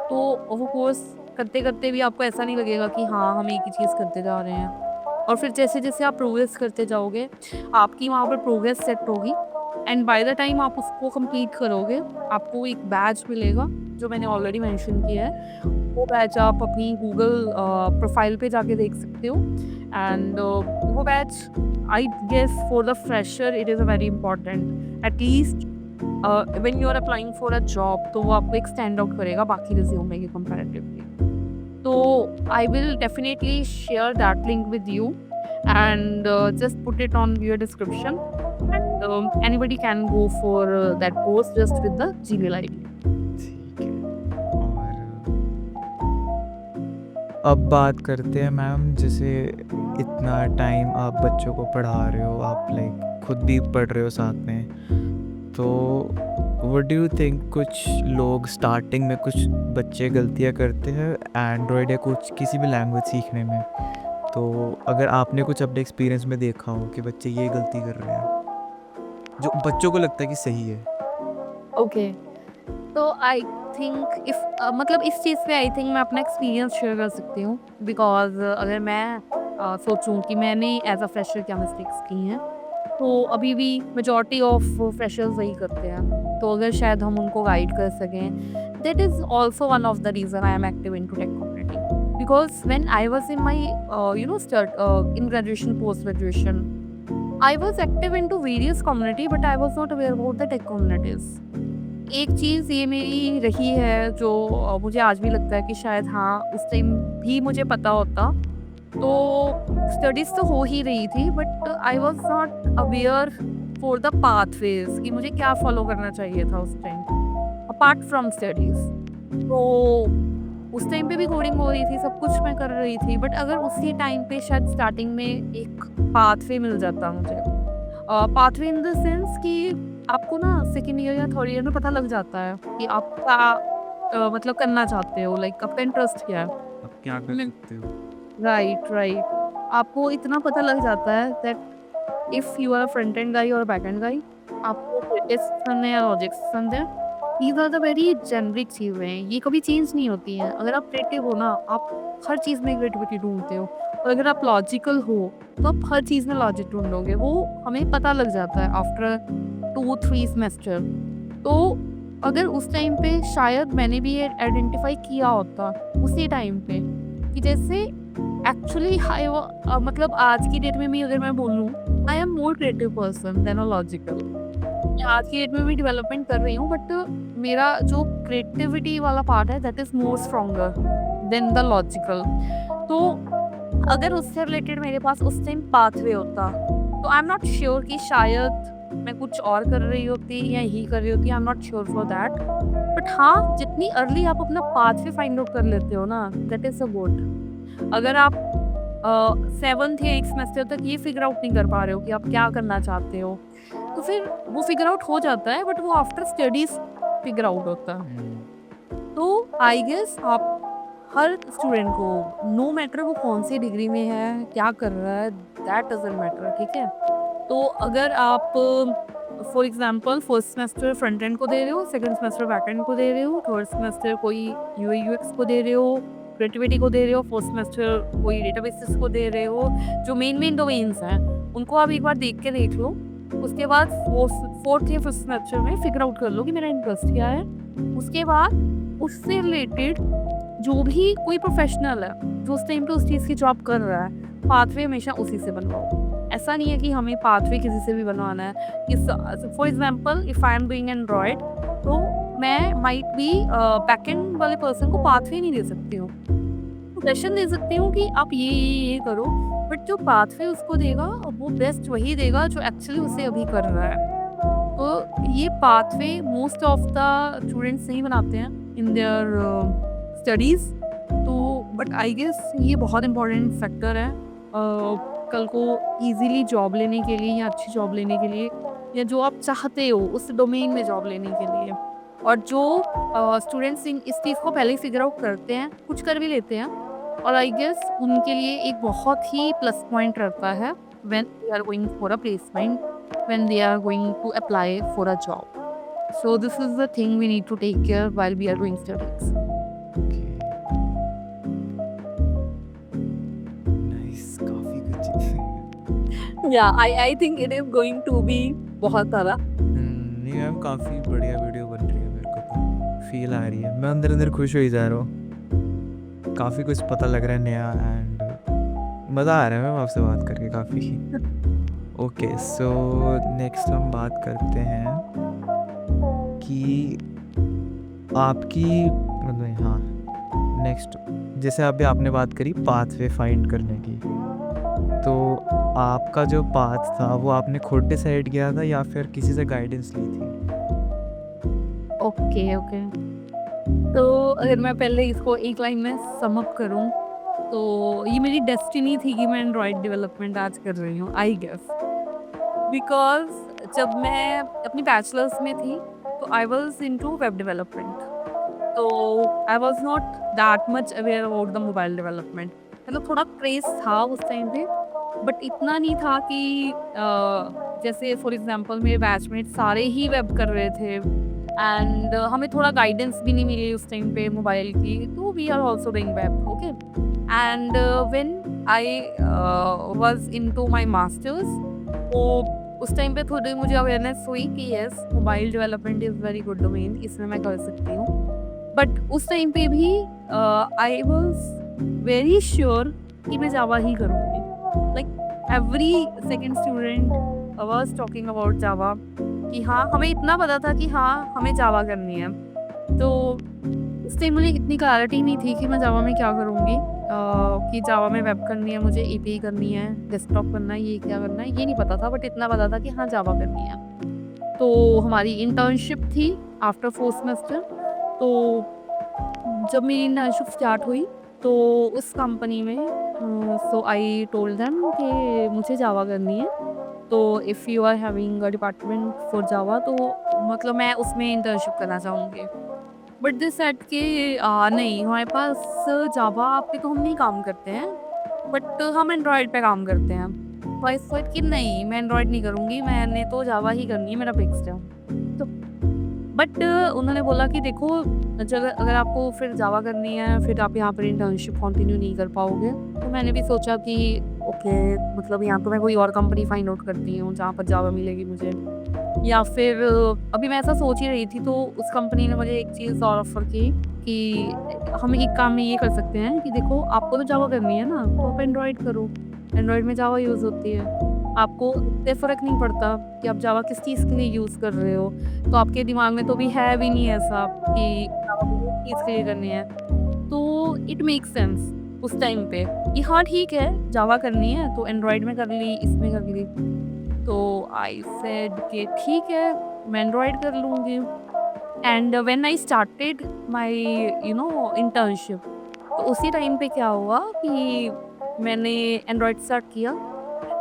तो वो कोर्स करते करते भी आपको ऐसा नहीं लगेगा कि हाँ हम एक ही चीज़ करते जा रहे हैं। और फिर जैसे जैसे आप प्रोग्रेस करते जाओगे आपकी वहाँ पर प्रोग्रेस सेट होगी, एंड बाय द टाइम आप उसको कंप्लीट करोगे आपको एक बैच मिलेगा, जो मैंने ऑलरेडी मेंशन किया है। वो बैच आप अपनी गूगल प्रोफाइल पे जाके देख सकते हो। एंड वो batch I guess for the fresher it is a very important, at least when you are applying for a job, तो वो आपको एक स्टैंड आउट करेगा बाकी रिज्यूमे के कंपैरेटिवली। तो I will definitely share that link with you and just put it on your description, and anybody can go for that course just with the Gmail ID. ठीक है। और अब बात करते हैं मैम, जैसे इतना टाइम आप बच्चों को पढ़ा रहे हो, आप लाइक खुद भी पढ़ रहे हो साथ में, तो व्हाट डू यू थिंक कुछ लोग स्टार्टिंग में कुछ बच्चे गलतियां करते हैं एंड्रॉयड या कुछ किसी भी लैंग्वेज सीखने में, तो अगर आपने कुछ अपने एक्सपीरियंस में देखा हो कि बच्चे ये गलती कर रहे हैं जो बच्चों को लगता है कि सही है। ओके, तो आई थिंक इफ मतलब इस चीज़ पे आई थिंक मैं अपना एक्सपीरियंस शेयर कर सकती हूँ, बिकॉज़ अगर मैं सोचूँ कि मैंने एज़ अ फ्रेशर क्या मिस्टेक्स की हैं, तो अभी भी मेजॉरिटी ऑफ फ्रेशर्स वही करते हैं। तो अगर शायद हम उनको गाइड कर सकें, that is also one of the reason I am active into take community. Because when I was in my in graduation, post graduation, I was active into various community, but I was not aware about the tech communities. एक चीज़ ये मेरी रही है जो मुझे आज भी लगता है कि शायद हाँ, उस टाइम भी मुझे पता होता, तो स्टडीज़ तो हो ही रही थी, but I was not aware for the pathways कि मुझे क्या फ़ॉलो करना चाहिए था उस टाइम, अपार्ट फ्रॉम स्टडीज़। तो उस टाइम पे भी कोडिंग हो रही थी, सब कुछ मैं कर रही थी, बट अगर उसी टाइम पे शायद स्टार्टिंग में एक पाथवे मिल जाता मुझे, पाथवे इन द सेंस कि आपको ना सेकेंड ईयर या थर्ड ईयर में पता लग जाता है कि आप क्या मतलब करना चाहते हो, लाइक आपका इंटरेस्ट क्या है। आप क्या कर मैं सकते हो? Right, right. आपको इतना पता लग जाता है that if you are front end guy और बैक एंड गाई, आपको क्रिटिक्स पसंद है या लॉजिक्स पसंद है। These are the very generic चीज़ें हैं, ये कभी चेंज नहीं होती हैं। अगर आप क्रिएटिव हो ना, आप हर चीज़ में क्रिएटिविटी ढूँढते हो, और अगर आप लॉजिकल हो, तो आप हर चीज़ में लॉजिक ढूँढोगे। वो हमें पता लग जाता है आफ्टर 2-3 सेमेस्टर। तो अगर उस टाइम पे शायद मैंने भी ये आइडेंटिफ़ाई किया होता उसी टाइम पे कि जैसे एक्चुअली मतलब आज की डेट में भी अगर मैं बोलूँ, I am more creative person than a logical. मैं आज की डेट में भी डेवलपमेंट कर रही हूँ, बट मेरा जो क्रिएटिविटी वाला पार्ट है that is more stronger than the logical. तो अगर उससे रिलेटेड मेरे पास उस टाइम पाथवे होता, तो आई एम नॉट श्योर कि शायद मैं कुछ और कर रही होती या यही कर रही होती, आई am not sure for that. But हाँ, जितनी अर्ली आप अपना पाथवे फाइंड आउट कर लेते हो ना, दैट इज़ अ गुड। अगर आप 7th या 8th सेमेस्टर तक ये फिगर आउट नहीं कर पा रहे हो कि आप क्या करना चाहते हो, तो फिर वो फिगर आउट हो जाता है, बट वो आफ्टर स्टडीज़ फिगर आउट होता है। तो आई गेस आप हर स्टूडेंट को, नो मैटर वो कौन सी डिग्री में है, क्या कर रहा है, दैट डज़न्ट मैटर, ठीक है? तो अगर आप for example first semester front end को दे रहे हो, सेकंड सेमेस्टर बैक एंड को दे रहे हो, थर्ड सेमेस्टर कोई यूआई यूएक्स को दे रहे हो, क्रिएटिविटी को दे रहे हो, फोर्थ सेमेस्टर कोई डेटाबेसेस को दे रहे हो, जो मेन डोमेन्स हैं, उनको आप एक बार देख के देख लो। उसके बाद फोर्थ या फिफ्थ सेमेस्टर में फिगर आउट कर लो कि मेरा इंटरेस्ट क्या है। उसके बाद उससे रिलेटेड जो भी कोई प्रोफेशनल है, जो उस टाइम पे उस चीज़ की जॉब कर रहा है, पाथवे हमेशा उसी से बनवाओ। ऐसा नहीं है कि हमें पाथवे किसी से भी बनवाना है। For example if I am doing Android, तो मैं माइट बी बैकएंड वाले पर्सन को पाथवे नहीं दे सकती हूँ, सजेशन दे सकती हूँ कि आप ये करो, बट जो पाथवे उसको देगा वो बेस्ट वही देगा जो एक्चुअली उसे अभी कर रहा है। तो ये pathway most of the students नहीं बनाते हैं इन देयर स्टडीज़। तो बट आई गेस ये बहुत इंपॉर्टेंट फैक्टर है कल को इजीली जॉब लेने के लिए, या अच्छी जॉब लेने के लिए, या जो आप चाहते हो उस डोमेन में जॉब लेने के लिए। और जो स्टूडेंट्स इस चीज़ को पहले ही फिगर आउट करते हैं, कुछ कर भी लेते हैं, और आई गेस उनके लिए एक बहुत ही प्लस पॉइंट रहता है when they are going for a placement, when they are going to apply for a job. So this is the thing we need to take care while we are doing studies. Nice, काफ़ी कुछ चीज़ें। Yeah I think it is going to be बहुत सारा। नहीं ma'am, काफ़ी बढ़िया video बन रही है, मेरे को तो फील आ रही है, मैं अंदर अंदर खुश हो ही जा रहा हूँ। काफ़ी कुछ पता लग रहा है नया, एंड मज़ा आ रहा है मैम आपसे बात करके काफ़ी। ओके, सो नेक्स्ट हम बात करते हैं कि आपकी मतलब, हाँ, नेक्स्ट जैसे अभी आपने बात करी पाथवे फाइंड करने की, तो आपका जो पाथ था वो आपने खुद डिसाइड किया था या फिर किसी से गाइडेंस ली थी? Okay, okay. तो अगर मैं पहले इसको एक लाइन में सम अप करूँ, तो ये मेरी डेस्टिनी थी कि मैं एंड्रॉयड डेवलपमेंट आज कर रही हूँ, आई गेस। बिकॉज़ जब मैं अपनी बैचलर्स में थी, तो I was into web development. तो I was not that much aware about the mobile development. मतलब थोड़ा क्रेज़ था उस टाइम पे, बट इतना नहीं था कि जैसे फॉर एग्ज़ाम्पल मेरे बैचमेट सारे ही वेब कर रहे थे एंड हमें थोड़ा गाइडेंस भी नहीं मिली उस टाइम पे मोबाइल की, तो we are also doing web, okay. And when I was into my masters, तो उस टाइम पे थोड़ी मुझे अवेयरनेस हुई कि yes, mobile development is very good domain, इसमें मैं कर सकती हूँ। बट उस टाइम पे भी आई वाज़ वेरी श्योर कि मैं जावा ही करूँगी। Like every second student was talking about Java कि हाँ, हमें इतना पता था कि हाँ, हमें जावा करनी है। तो उस टाइम मुझे इतनी क्लैरिटी नहीं थी कि मैं जावा में क्या करूँगी, कि जावा में वेब करनी है, मुझे एपीआई करनी है, डेस्कटॉप करना है, ये क्या करना है, ये नहीं पता था, बट इतना पता था कि हाँ, जावा करनी है। तो हमारी इंटर्नशिप थी आफ्टर 4th सेमेस्टर। तो जब मेरी इंटर्नशिप स्टार्ट हुई, तो उस कंपनी में सो आई टोल्ड देम कि मुझे जावा करनी है। तो if you are having a department for Java, तो मतलब मैं उसमें इंटर्नशिप करना चाहूँगी। बट दे सेड कि नहीं, हमारे पास जावा पे तो हम नहीं काम करते हैं, बट हम एंड्रॉयड पे काम करते हैं। तो आई सेड कि नहीं, मैं एंड्रॉयड नहीं करूँगी, मैंने तो जावा ही करनी है, मेरा फिक्स्ड है। तो बट उन्होंने बोला कि देखो, अगर अगर आपको फिर जावा करनी है, फिर आप यहाँ पर इंटर्नशिप कंटिन्यू नहीं कर पाओगे। तो मैंने भी सोचा कि ओके, मतलब यहाँ तो मैं कोई और कंपनी फाइंड आउट करती हूँ जहाँ पर जावा मिलेगी मुझे, या फिर अभी मैं ऐसा सोच ही रही थी, तो उस कंपनी ने मुझे एक चीज़ और ऑफ़र की कि हम एक काम में ये कर सकते हैं कि देखो, आपको तो जावा करनी है ना, तो आप एंड्रॉयड करो। एंड्रॉयड में जावा यूज़ होती है। आपको इससे फ़र्क नहीं पड़ता कि आप जावा किस चीज़ के लिए यूज़ कर रहे हो। तो आपके दिमाग में तो भी है भी नहीं ऐसा कि जावा मुझे इस चीज़ के लिए करनी है। तो इट मेक्स सेंस उस टाइम पे कि हाँ, ठीक है, जावा करनी है तो एंड्रॉयड में कर ली, इसमें कर ली। तो आई सेड कि ठीक है, मैं एंड्रॉयड कर लूँगी। And when I started my internship, तो उसी टाइम पे क्या हुआ कि मैंने एंड्रॉयड स्टार्ट किया।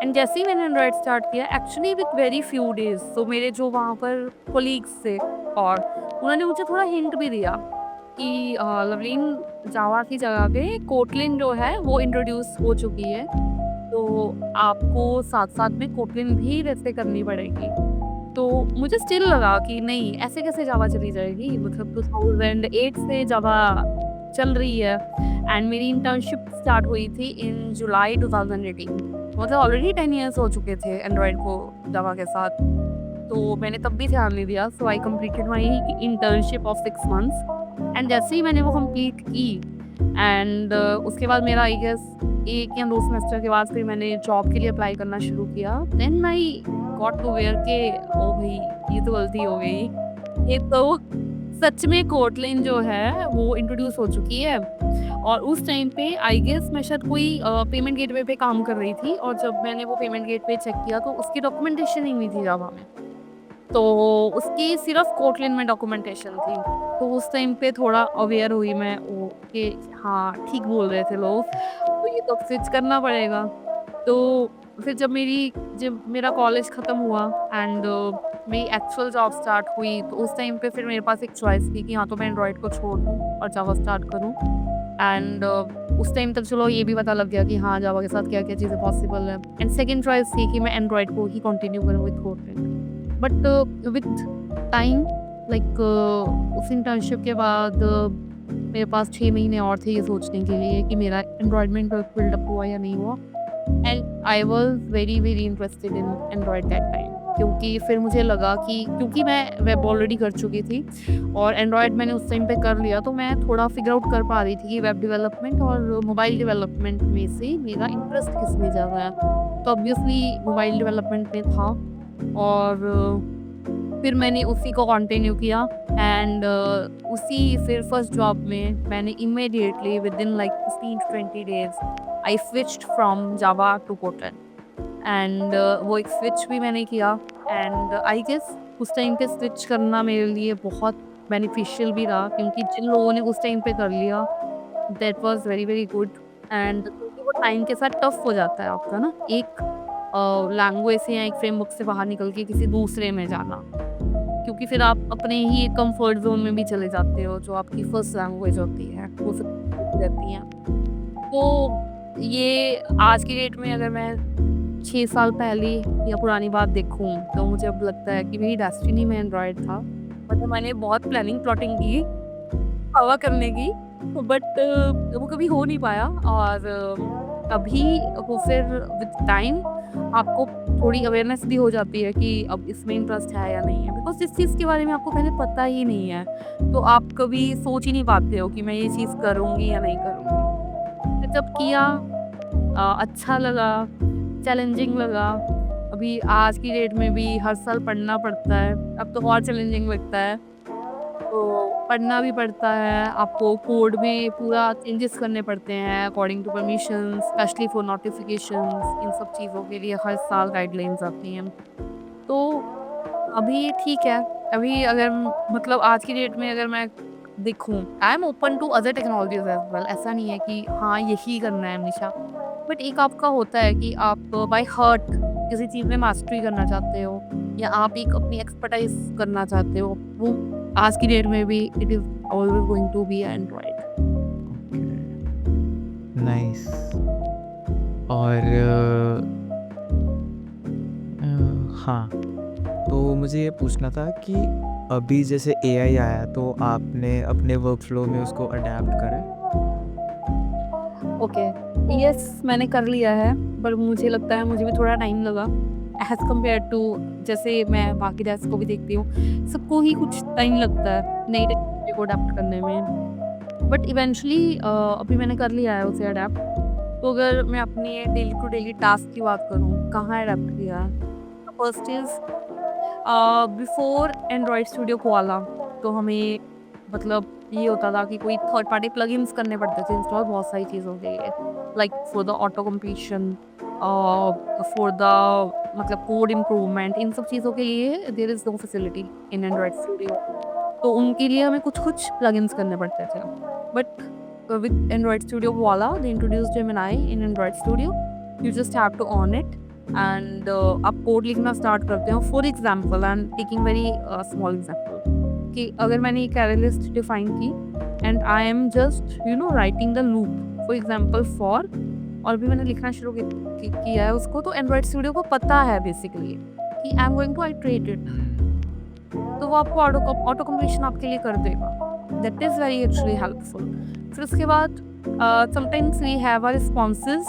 एंड जैसे ही मैंने एंड्रॉयड स्टार्ट किया, actually with very few days, तो मेरे जो वहाँ पर कोलीग्स थे, और उन्होंने मुझे थोड़ा हिंट भी दिया कि लवलीन, जावा की जगह पे कोटलिन जो है वो इंट्रोड्यूस हो चुकी है, तो आपको साथ-साथ में कोटलिन भी वैसे करनी पड़ेगी। तो मुझे स्टिल लगा कि नहीं, ऐसे कैसे जावा चली जाएगी, मतलब 2008 से जावा चल रही है। एंड मेरी इंटर्नशिप स्टार्ट हुई थी इन जुलाई 2018, मतलब ऑलरेडी 10 इयर्स हो चुके थे एंड्रॉयड को जावा के साथ। तो मैंने तब भी ध्यान नहीं दिया, so I completed my internship of 6 months. And जैसे ही मैंने वो कंप्लीट की, एंड उसके बाद मेरा आई गेस 1 या 2 सेमेस्टर के बाद फिर मैंने जॉब के लिए अप्लाई करना शुरू किया। Then I got to where के ओ भाई, ये तो गलती हो गई। ये तो सच में कोटलिन जो है वो इंट्रोड्यूस हो चुकी है। और उस टाइम पे आई गेस मैं शायद कोई पेमेंट गेटवे पे काम कर रही थी, और जब मैंने वो पेमेंट गेटवे चेक किया, तो उसकी डॉक्यूमेंटेशन ही नहीं थी जावा में। तो उसकी सिर्फ कोटलिन में डॉक्यूमेंटेशन थी। तो उस टाइम पे थोड़ा अवेयर हुई मैं, ओ कि हाँ, ठीक बोल रहे थे लोग, तो ये तो स्विच करना पड़ेगा। तो फिर जब मेरा कॉलेज ख़त्म हुआ एंड मेरी एक्चुअल जॉब स्टार्ट हुई, तो उस टाइम पे फिर मेरे पास एक चॉइस थी कि हाँ, तो मैं एंड्रॉयड को छोड़ दूँ और जावा स्टार्ट करूँ। एंड उस टाइम तक चलो ये भी पता लग गया कि हाँ, जावा के साथ क्या-क्या चीज़ें पॉसिबल है। एंड सेकंड चॉइस थी कि मैं एंड्रॉयड को ही कंटिन्यू करूँ with Kotlin. But with time, like उस इंटर्नशिप के बाद मेरे पास 6 महीने और थे ये सोचने के लिए कि मेरा एंड्रॉयड में इंटरेस्ट बिल्डअप हुआ या नहीं हुआ। And I was very very interested in Android that time, क्योंकि फिर मुझे लगा कि क्योंकि मैं वेब ऑलरेडी कर चुकी थी और एंड्रॉयड मैंने उस टाइम पे कर लिया, तो मैं थोड़ा फिगर आउट कर पा रही थी कि वेब डेवलपमेंट और मोबाइल डेवलपमेंट में से मेरा इंटरेस्ट किस में ज़्यादा है। तो ऑब्वियसली मोबाइल डेवलपमेंट में था, और फिर मैंने उसी को कंटिन्यू किया। एंड उसी फिर फर्स्ट जॉब में मैंने immediately within like 15 to 20 days I switched from Java to Kotlin. And वो एक स्विच भी मैंने किया। एंड आई गेस उस टाइम पे स्विच करना मेरे लिए बहुत बेनिफिशियल भी रहा, क्योंकि जिन लोगों ने उस टाइम पे कर लिया, that was very very good. And क्योंकि वो टाइम के साथ टफ हो जाता है आपका ना, एक लैंग्वेज से या एक फ्रेमवर्क से बाहर निकल के किसी दूसरे में जाना, क्योंकि फिर आप अपने ही एक कंफर्ट जोन में भी चले जाते हो, जो आपकी फर्स्ट लैंग्वेज होती है, वो सब रहती हैं। तो ये आज की डेट में अगर मैं 6 साल पहले या पुरानी बात देखूँ, तो मुझे अब लगता है कि मेरी डेस्टिनी में एंड्रॉयड था। मतलब मैंने बहुत प्लानिंग प्लॉटिंग की हवा करने की, बट वो कभी हो नहीं पाया। और अभी वो फिर विद टाइम आपको थोड़ी अवेयरनेस भी हो जाती है कि अब इसमें इंटरेस्ट है या नहीं है, बिकॉज़ जिस चीज़ के बारे में आपको पहले पता ही नहीं है, तो आप कभी सोच ही नहीं पाते हो कि मैं ये चीज़ करूँगी या नहीं करूँगी। फिर जब किया अच्छा लगा, चैलेंजिंग लगा। अभी आज की डेट में भी हर साल पढ़ना पड़ता है, अब तो और चैलेंजिंग लगता है। तो पढ़ना भी पड़ता है, आपको कोड में पूरा चेंजेस करने पड़ते हैं according to permissions, specially for notifications. इन सब चीज़ों के लिए हर साल गाइडलाइंस आती हैं। तो अभी ठीक है, अभी अगर मतलब आज की डेट में अगर मैं देखूँ, I am open to other technologies as well. ऐसा नहीं है कि हाँ, यही करना है हमेशा। बट एक आपका होता है कि आप बाय हार्ट किसी चीज़ में मास्टरी करना चाहते हो, या आप एक अपनी एक्सपर्टाइज़ करना चाहते हो, वो आज की डेट में भी it is always going to be Android. Nice. और हाँ, तो मुझे ये पूछना था कि अभी जैसे एआई आया तो आपने अपने वर्कफ्लो में उसको अडेप्ट करा है? ओके, यस मैंने कर लिया है, पर मुझे लगता है मुझे भी थोड़ा टाइम लगा एज़ कम्पेयर टू, जैसे मैं बाकी डेस्क को भी देखती हूँ, सबको ही कुछ टाइम लगता है नई टेक्नोलॉजी को अडैप्ट करने में। बट इवेंचुअली अभी मैंने कर लिया है उसे अडैप्ट। तो अगर मैं अपनी डेली टू डेली टास्क की बात करूँ, कहाँ अडैप्ट किया? First is before Android studio koala, तो हमें मतलब ये होता था कि कोई थर्ड पार्टी प्लगइन्स करने पड़ते थे इंस्टॉल बहुत सारी चीज़ों के लिए, like for the auto completion, for the मतलब कोड इम्प्रूवमेंट। इन सब चीज़ों के लिए there is no facility in Android Studio, तो उनके लिए हमें कुछ प्लगइन्स करने पड़ते थे। बट विद एंड्रॉयड स्टूडियो वाला they introduce Gemini in Android Studio. You just have to on it and आप कोड लिखना स्टार्ट करते हो। For example, I am taking very small example, कि अगर मैंने एक अरे लिस्ट डिफाइन की and I am just writing the loop, for example for, और भी मैंने लिखना शुरू किया है उसको, तो एंड्रॉयड स्टूडियो को पता है बेसिकली कि I am going to iterate it, तो वो आपको ऑटो कंप्लीशन आपके लिए कर देगा। That is very actually helpful. फिर उसके बाद sometimes we have our responses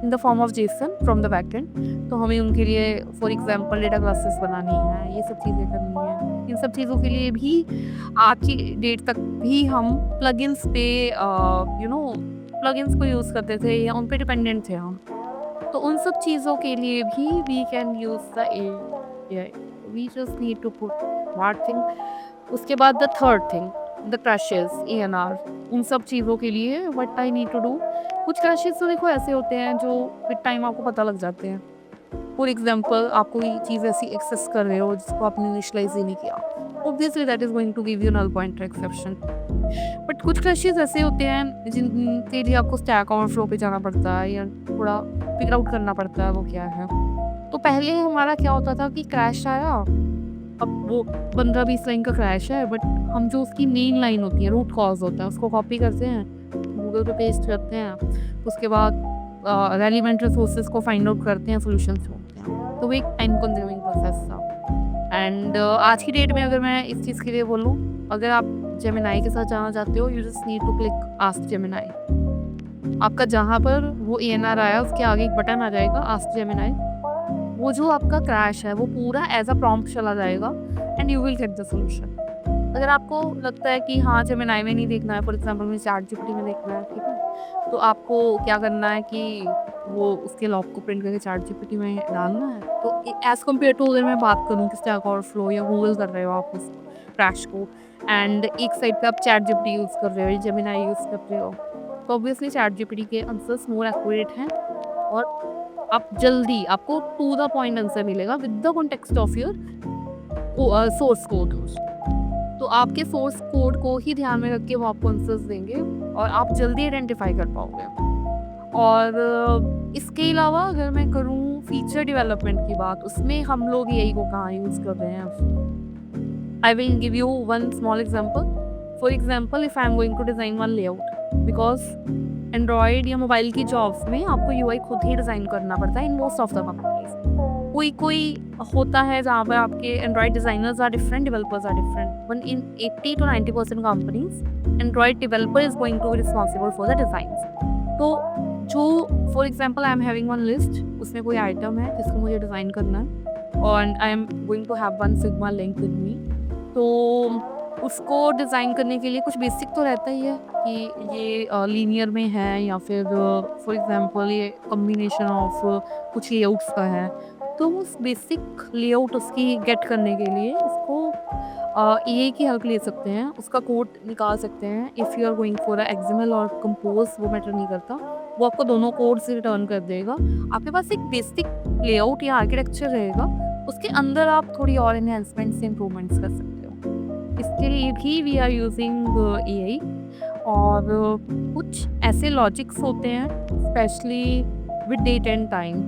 in the form of JSON from the backend, तो हमें उनके लिए फॉर एग्जांपल डेटा क्लासेस बनानी है, ये सब चीज़ें करनी है। इन सब चीज़ों के लिए भी आज की डेट तक भी हम प्लगइन्स पे प्लगइन्स को यूज़ करते थे या उन पे डिपेंडेंट थे हम। तो उन सब चीज़ों के लिए भी we can use the AI. We just need to put smart thing. उसके बाद the third thing, the crashes, ANR, उन सब चीज़ों के लिए what I need to do. कुछ क्रैशेस तो देखो ऐसे होते हैं जो विद टाइम आपको पता लग जाते हैं। फॉर एग्जाम्पल, आप कोई चीज़ ऐसी एक्सेस कर रहे हो जिसको आपने इनिशियलाइज ही नहीं किया, obviously that is going to give you null pointer exception. But कुछ क्रैशेस ऐसे होते हैं जिनके लिए आपको स्टैक ओवरफ्लो पे जाना पड़ता है या थोड़ा फिगर आउट करना पड़ता है वो क्या है। तो पहले हमारा क्या होता था कि क्रैश आया, अब वो 15-20 लाइन का क्रैश है, बट हम जो उसकी मेन लाइन होती है, रूट कॉज होता है, उसको कॉपी करते हैं, गूगल पे पेस्ट करते हैं, उसके बाद रेलिवेंट रिसोर्सेज को फाइंड आउट करते हैं, सॉल्यूशंस ढूंढते हैं। तो वो एक टाइम कंज्यूमिंग प्रोसेस था। एंड आज की डेट में अगर मैं इस चीज़ के लिए बोलूँ, अगर आप जेमिनी के साथ जाना चाहते हो, you just need to click ask Gemini. आपका जहाँ पर वो एएनआर आया उसके आगे एक बटन आ जाएगा आस्क जेमिनी, वो जो आपका क्रैश है वो पूरा एज अ प्रॉम्प्ट चला जाएगा and you will get the solution. अगर आपको लगता है कि हाँ जेमिनी में नहीं देखना है, फॉर एग्जांपल मुझे चैटजीपीटी में देखना है, ठीक है, तो आपको क्या करना है कि वो उसके लॉग को प्रिंट करके चैटजीपीटी में डालना है। तो एज कम्पेयर टू अगर मैं बात करूँ कि स्टैक ओवरफ्लो या गूगल कर रहे हो आप उस क्रैश को, एंड एक साइड पे आप चैटजीपीटी यूज़ कर रहे हो या जेमिनी यूज़ कर रहे हो, तो ऑब्वियसली चैटजीपीटी के आंसर्स मोर एक्यूरेट हैं और आप जल्दी, आपको टू द पॉइंट आंसर मिलेगा with the context of your source code. तो आपके सोर्स कोड को ही ध्यान में रख के वो आपको आंसर्स देंगे और आप जल्दी आइडेंटिफाई कर पाओगे। और इसके अलावा अगर मैं करूँ फीचर डेवलपमेंट की बात, उसमें हम लोग यही को कहाँ यूज़ कर रहे हैं। I will give you one small example. For example, if I am going to design one layout, because Android या मोबाइल की जॉब्स में आपको यूआई खुद ही डिज़ाइन करना पड़ता है in most of the companies. कोई कोई होता है जहाँ पर आपके Android designers are different, developers are different, but in 80 to 90% companies Android developer is going to be responsible for the designs. तो जो for example I am having one list, उसमें कोई आइटम है जिसको मुझे डिज़ाइन करना है और I am going to have one sigma link with me. तो उसको डिज़ाइन करने के लिए कुछ बेसिक तो रहता ही है कि ये लीनियर में है या फिर फॉर एग्जांपल ये कॉम्बिनेशन ऑफ कुछ लेआउट्स का है। तो उस बेसिक लेआउट उसकी गेट करने के लिए इसको एआई की हेल्प ले सकते हैं, उसका कोड निकाल सकते हैं। If you are going for XML और कंपोज, वो मैटर नहीं करता, वो आपको दोनों कोड से रिटर्न कर देगा। आपके पास एक बेसिक लेआउट या आर्किटेक्चर रहेगा, उसके अंदर आप थोड़ी और एनहेंसमेंट्स इंप्रूवमेंट्स कर सकते हो। इसके लिए भी वी आर यूजिंग एआई। और कुछ ऐसे लॉजिक्स होते हैं specially with date and time.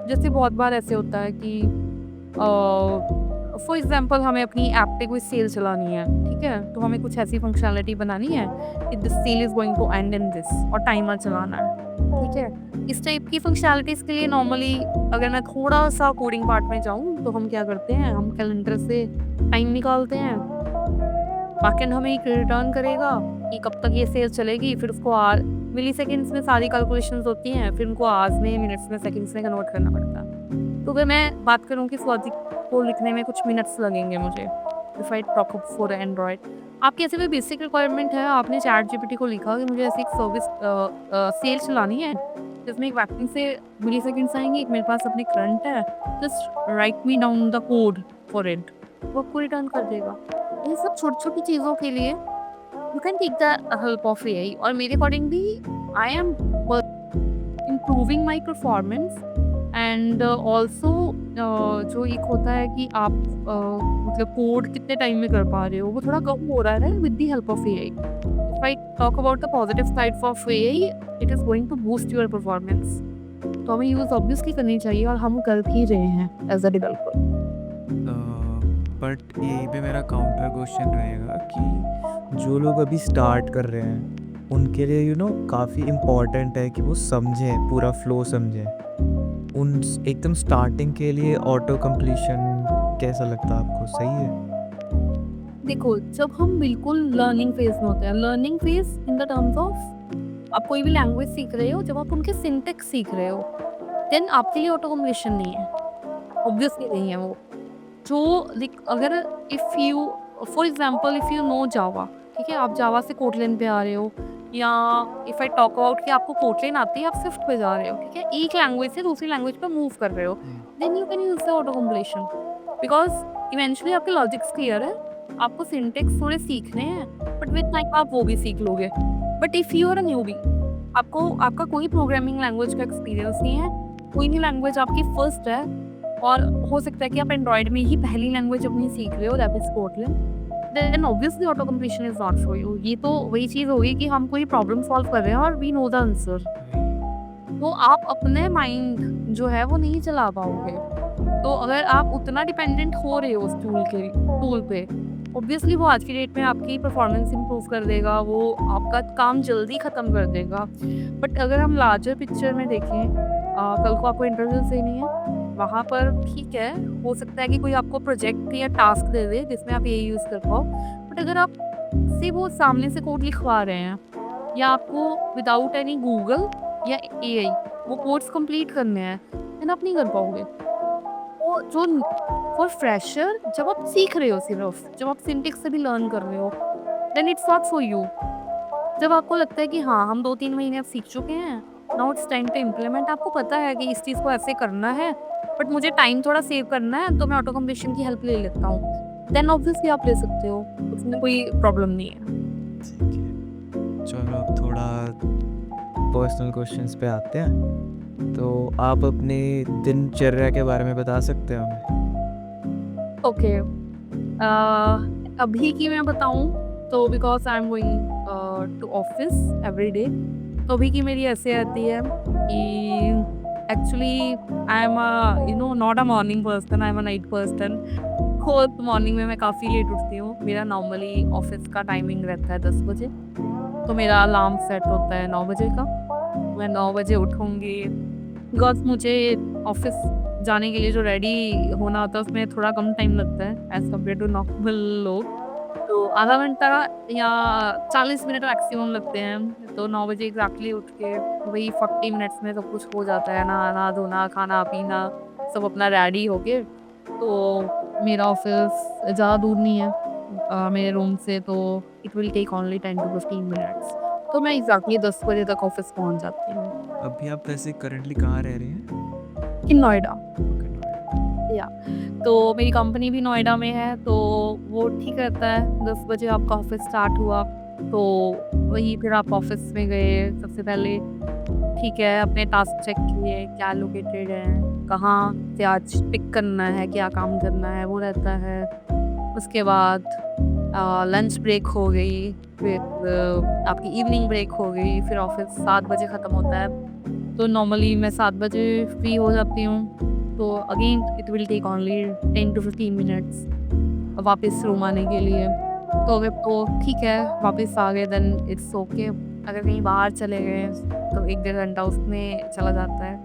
जैसे बहुत बार ऐसे होता है कि फॉर एग्जांपल हमें अपनी ऐप पे कोई सेल चलानी है, ठीक है, तो हमें कुछ ऐसी फंक्शनैलिटी बनानी है कि this cell is going to end in this, और टाइमर चलाना है, ठीक है। इस टाइप की फंक्शनैलिटीज़ के लिए नॉर्मली अगर मैं थोड़ा सा कोडिंग पार्ट में जाऊँ तो हम क्या करते हैं, हम कैलेंडर से टाइम निकालते हैं, बैकएंड हमें एक रिटर्न करेगा कि कब तक ये सेल चलेगी, फिर उसको आर मिली सेकेंड्स में सारी कैलकुलेशंस होती हैं, फिर उनको आवर्स में, मिनट्स में, सेकेंड्स में कन्वर्ट करना पड़ता है। तो अगर मैं बात करूँ कि इस लॉजिक को लिखने में कुछ मिनट्स लगेंगे मुझे, if I talk up for Android. आपकी ऐसी कोई बेसिक रिक्वायरमेंट है, आपने चैट जीपीटी को लिखा कि मुझे ऐसी एक सर्विस सेल चलानी है जिसमें एक वैक्यूम से मिली सेकेंड्स आएंगे, एक मेरे पास अपनी करंट है, just right me down the code for it, वो आपको रिटर्न कर देगा। ये सब छोटी छोटी चीज़ों के लिए you can take the help of AI. और मेरे accordingly I am improving my performance and also जो एक होता है कि आप मतलब कोड कितने टाइम में कर पा रहे हो, वो थोड़ा कम हो रहा है with the help of AI. If I talk about the positive side of AI, it is going to boost your performance. तो हमें यूज़ ऑब्वियसली करनी चाहिए और हम कर भी रहे हैं एज अ डेवलपर। बट यही पे मेरा काउंटर क्वेश्चन रहेगा कि जो लोग अभी स्टार्ट कर रहे हैं उनके लिए काफ़ी इम्पॉर्टेंट है कि वो समझें, पूरा फ्लो समझें। उन एकदम स्टार्टिंग के लिए ऑटो कंप्लीशन कैसा लगता है आपको, सही है? देखो, जब हम बिल्कुल लर्निंग फेज में होते हैं, learning phase in the terms of आप कोई भी लैंग्वेज सीख रहे हो, जब आप उनके सिंटेक्स सीख रहे हो, देन आपके लिए ऑटो कंप्लीशन नहीं है, ऑब्वियसली नहीं है वो। जो अगर if you for example if you know Java, ठीक है, आप जावा से कोटलिन पे आ रहे हो, या इफ़ आई टॉक अबाउट कि आपको कोटलिन आती है, आप स्विफ्ट पे जा रहे हो, ठीक है, एक लैंग्वेज से दूसरी लैंग्वेज पे मूव कर रहे हो, then you can use the auto completion because eventually आपके लॉजिक्स क्लियर है, आपको सिंटेक्स थोड़े सीखने हैं, बट विद टाइम आप वो भी सीख लोगे। But if you are a newbie, आपका कोई प्रोग्रामिंग लैंग्वेज का एक्सपीरियंस नहीं है, कोई नहीं लैंग्वेज आपकी फर्स्ट है, और हो सकता है कि आप एंड्रॉयड में ही पहली लैंग्वेज अपनी सीख रहे हो, that is Kotlin, then obviously auto completion is not for you. ये तो वही चीज़ होगी कि हम कोई प्रॉब्लम सॉल्व कर रहे हैं और वी नो द आंसर, तो आप अपने माइंड जो है वो नहीं चला पाओगे। तो अगर आप उतना डिपेंडेंट हो रहे हो उस टूल पे, ऑब्वियसली वो आज की डेट में आपकी परफॉर्मेंस इंप्रूव कर देगा, वो आपका काम जल्दी ख़त्म कर देगा। बट अगर हम लार्जर पिक्चर में देखें, कल को आपको इंटरव्यू देनी है, वहाँ पर ठीक है, हो सकता है कि कोई आपको प्रोजेक्ट या टास्क दे दे जिसमें आप ये यूज़ कर पाओ, बट अगर आप से वो सामने से कोड लिखवा रहे हैं या आपको विदाउट एनी गूगल या एआई वो कोड्स कंप्लीट करने हैं, देन आप नहीं कर पाओगे। वो जो फॉर फ्रेशर, जब आप सीख रहे हो, सिर्फ जब आप सिंटेक्स से भी लर्न कर रहे हो, then it's not for you. जब आपको लगता है कि हाँ, हम 2-3 महीने अब सीख चुके हैं, now it's time to implement, आपको पता है कि इस चीज़ को ऐसे करना है, बट मुझे टाइम थोड़ा सेव करना है, तो मैं ऑटो कंप्लीशन की हेल्प ले लेता हूँ, देन ऑब्वियसली आप ले सकते हो, उसमें कोई प्रॉब्लम नहीं है। ठीक है, चलो अब थोड़ा पर्सनल क्वेश्चंस पे आते हैं। तो आप अपनी दिनचर्या के बारे में बता सकते हो हमें? ओके, अभी की मैं बताऊँ तो because I am going to office every day, तो अभी की मेरी ऐसे आती है कि actually I am not a morning person, I am a night person. खुद मॉर्निंग में मैं काफ़ी लेट उठती हूँ, मेरा नॉर्मली ऑफिस का टाइमिंग रहता है 10 बजे, तो मेरा अलार्म सेट होता है 9 बजे का, मैं 9 बजे उठूँगी बिकॉज़ मुझे ऑफ़िस जाने के लिए जो रेडी होना होता है उसमें थोड़ा कम टाइम लगता है एज़ कम्पेयर टू नॉर्मल लोग। तो आधा घंटा या 40 मिनट मैक्सिमम लगते हैं। तो 9 बजे एग्ज़ैक्टली उठ के वही 40 मिनट्स में सब कुछ हो जाता है, नहाना-धोना, खाना-पीना सब अपना रेडी होके। तो मेरा ऑफ़िस ज़्यादा दूर नहीं है मेरे रूम से, तो it will take only 10 to 15 minutes. तो मैं एग्ज़ैक्टली 10 बजे तक ऑफ़िस पहुँच जाती हूँ। अभी आप वैसे करंटली कहाँ रह रहे हैं? इन नोएडा। ओके, नोएडा। या तो मेरी कंपनी भी नोएडा में है, तो वो ठीक रहता है। 10 बजे आपका ऑफ़िस स्टार्ट हुआ, तो वही फिर आप ऑफ़िस में गए। सबसे पहले ठीक है, अपने टास्क चेक किए, क्या लोकेटेड है, कहाँ से आज पिक करना है, क्या काम करना है, वो रहता है। उसके बाद लंच ब्रेक हो गई, फिर आपकी इवनिंग ब्रेक हो गई, फिर ऑफ़िस 7 बजे ख़त्म होता है। तो नॉर्मली मैं 7 बजे फ्री हो जाती हूँ। तो again it will take only 10 to 15 minutes वापस रूम आने के लिए। तो अगर तो ठीक है, वापस आ गए देन इट्स ओके। अगर कहीं बाहर चले गए तो 1 डेढ़ घंटा उसमें चला जाता है।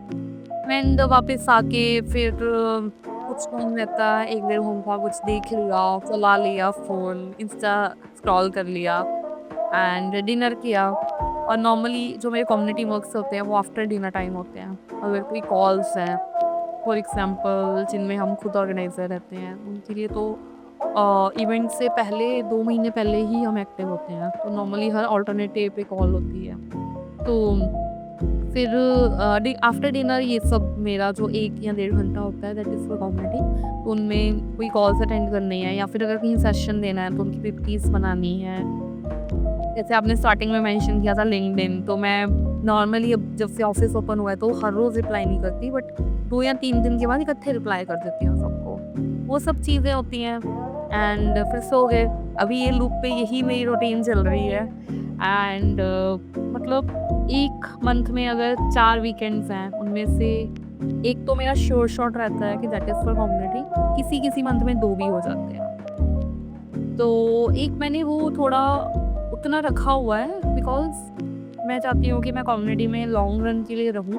एंड वापस आके फिर कुछ टाइम रहता है, 1 डेढ़ घंटा कुछ देख लिया, चला लिया फ़ोन, इंस्टा स्क्रॉल कर लिया एंड डिनर किया। और नॉर्मली जो मेरे कम्युनिटी वर्क्स होते हैं वो आफ्टर डिनर टाइम होते हैं। अगर कोई कॉल्स हैं फॉर एग्ज़ाम्पल जिनमें हम खुद ऑर्गेनाइज़र रहते हैं, उनके लिए तो इवेंट से पहले 2 महीने पहले ही हम एक्टिव होते हैं। तो नॉर्मली हर अल्टरनेट डे पे कॉल होती है। तो फिर आफ्टर डिनर ये सब मेरा जो 1 या डेढ़ घंटा होता है दैट इज़ फॉर कम्युनिटी। तो उनमें कोई कॉल्स अटेंड करनी है या फिर अगर कहीं सेशन देना है तो उनकी पीपीटीज़ बनानी है। जैसे आपने स्टार्टिंग में मेंशन किया था लिंक्डइन, तो मैं नॉर्मली अब जब से ऑफिस ओपन हुआ है तो हर रोज़ रिप्लाई नहीं करती, बट 2 या 3 दिन के बाद इकट्ठे रिप्लाई कर देती हूँ सबको। वो सब चीज़ें होती हैं एंड फिर सो गए। अभी ये लूप पे यही मेरी रूटीन चल रही है एंड मतलब 1 मंथ में अगर 4 वीकेंड्स हैं, उनमें से 1 तो मेरा श्योर शॉट रहता है कि दैट इज़ फॉर कम्युनिटी। किसी-किसी मंथ में 2 भी हो जाते हैं। तो एक मैंने वो थोड़ा उतना रखा हुआ है बिकॉज़ मैं चाहती हूँ कि मैं कम्युनिटी में लॉन्ग रन के लिए रहूँ।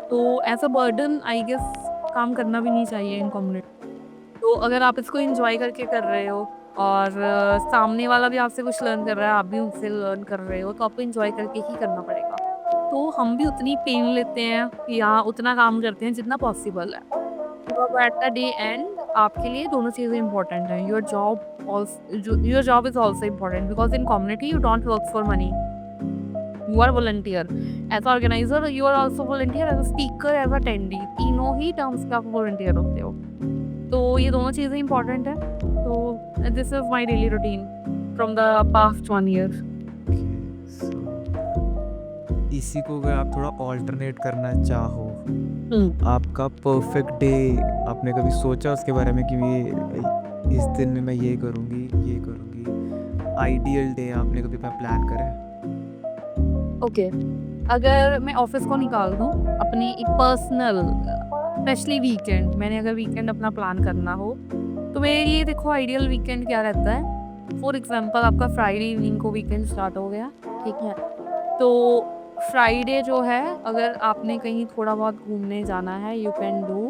तो as a burden I guess काम करना भी नहीं चाहिए इन कम्युनिटी। तो अगर आप इसको एन्जॉय करके कर रहे हो और सामने वाला भी आपसे कुछ लर्न कर रहा है, आप भी उनसे लर्न कर रहे हो, तो आपको एन्जॉय करके ही करना पड़ेगा। तो हम भी उतनी पेन लेते हैं या उतना काम करते हैं जितना पॉसिबल है। तो एट द डे एंड आपके लिए दोनों चीज़ें इम्पोर्टेंट हैं। Your job is also important because in community you don't work for money. You are volunteer. As a organizer you are also volunteer, as a speaker, as a attendee, तीनों ही terms पे आप volunteer होते हो। तो ये दोनों चीज़ें इम्पोर्टेंट हैं। तो this is my daily routine from the past 1 year. Okay, so इसी को अगर आप थोड़ा ऑल्टरनेट करना चाहो, आपका परफेक्ट डे आपने कभी सोचा उसके बारे में कि ये इस दिन में मैं ये करूँगी, ये करूँगी? आइडियल डे आपने कभी प्लान करा है? ओके, अगर मैं ऑफ़िस को निकाल दूँ, अपनी एक पर्सनल स्पेशली वीकेंड, मैंने अगर वीकेंड अपना प्लान करना हो, तो मेरे लिए देखो आइडियल वीकेंड क्या रहता है। फॉर एग्ज़ाम्पल आपका फ्राइडे इवनिंग को वीकेंड स्टार्ट हो गया, ठीक है? तो फ्राइडे जो है अगर आपने कहीं थोड़ा बहुत घूमने जाना है यू कैन डू।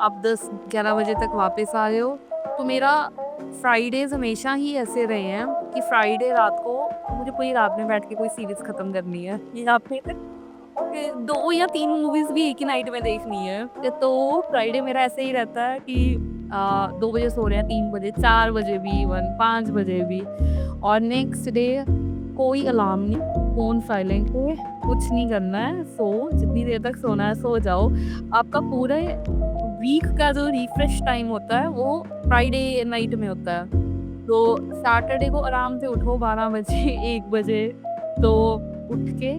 आप 10-11 बजे तक वापस आ रहे हो। तो मेरा फ्राइडेज़ हमेशा ही ऐसे रहे हैं कि फ्राइडे रात को मुझे पूरी रात में बैठ के कोई सीरीज़ ख़त्म करनी है या फिर 2 या 3 मूवीज़ भी एक ही नाइट में देखनी है। तो फ्राइडे मेरा ऐसे ही रहता है कि 2 बजे सो रहे हैं, 3 बजे, 4 बजे भी इवन 5 बजे भी, और नेक्स्ट डे कोई अलार्म नहीं, फ़ोन साइलेंट पे, कुछ नहीं करना है, जितनी देर तक सोना है सो जाओ। आपका पूरे वीक का जो रिफ्रेश टाइम होता है वो फ्राइडे नाइट में होता है। तो सैटरडे को आराम से उठो 12 बजे 1 बजे, तो उठ के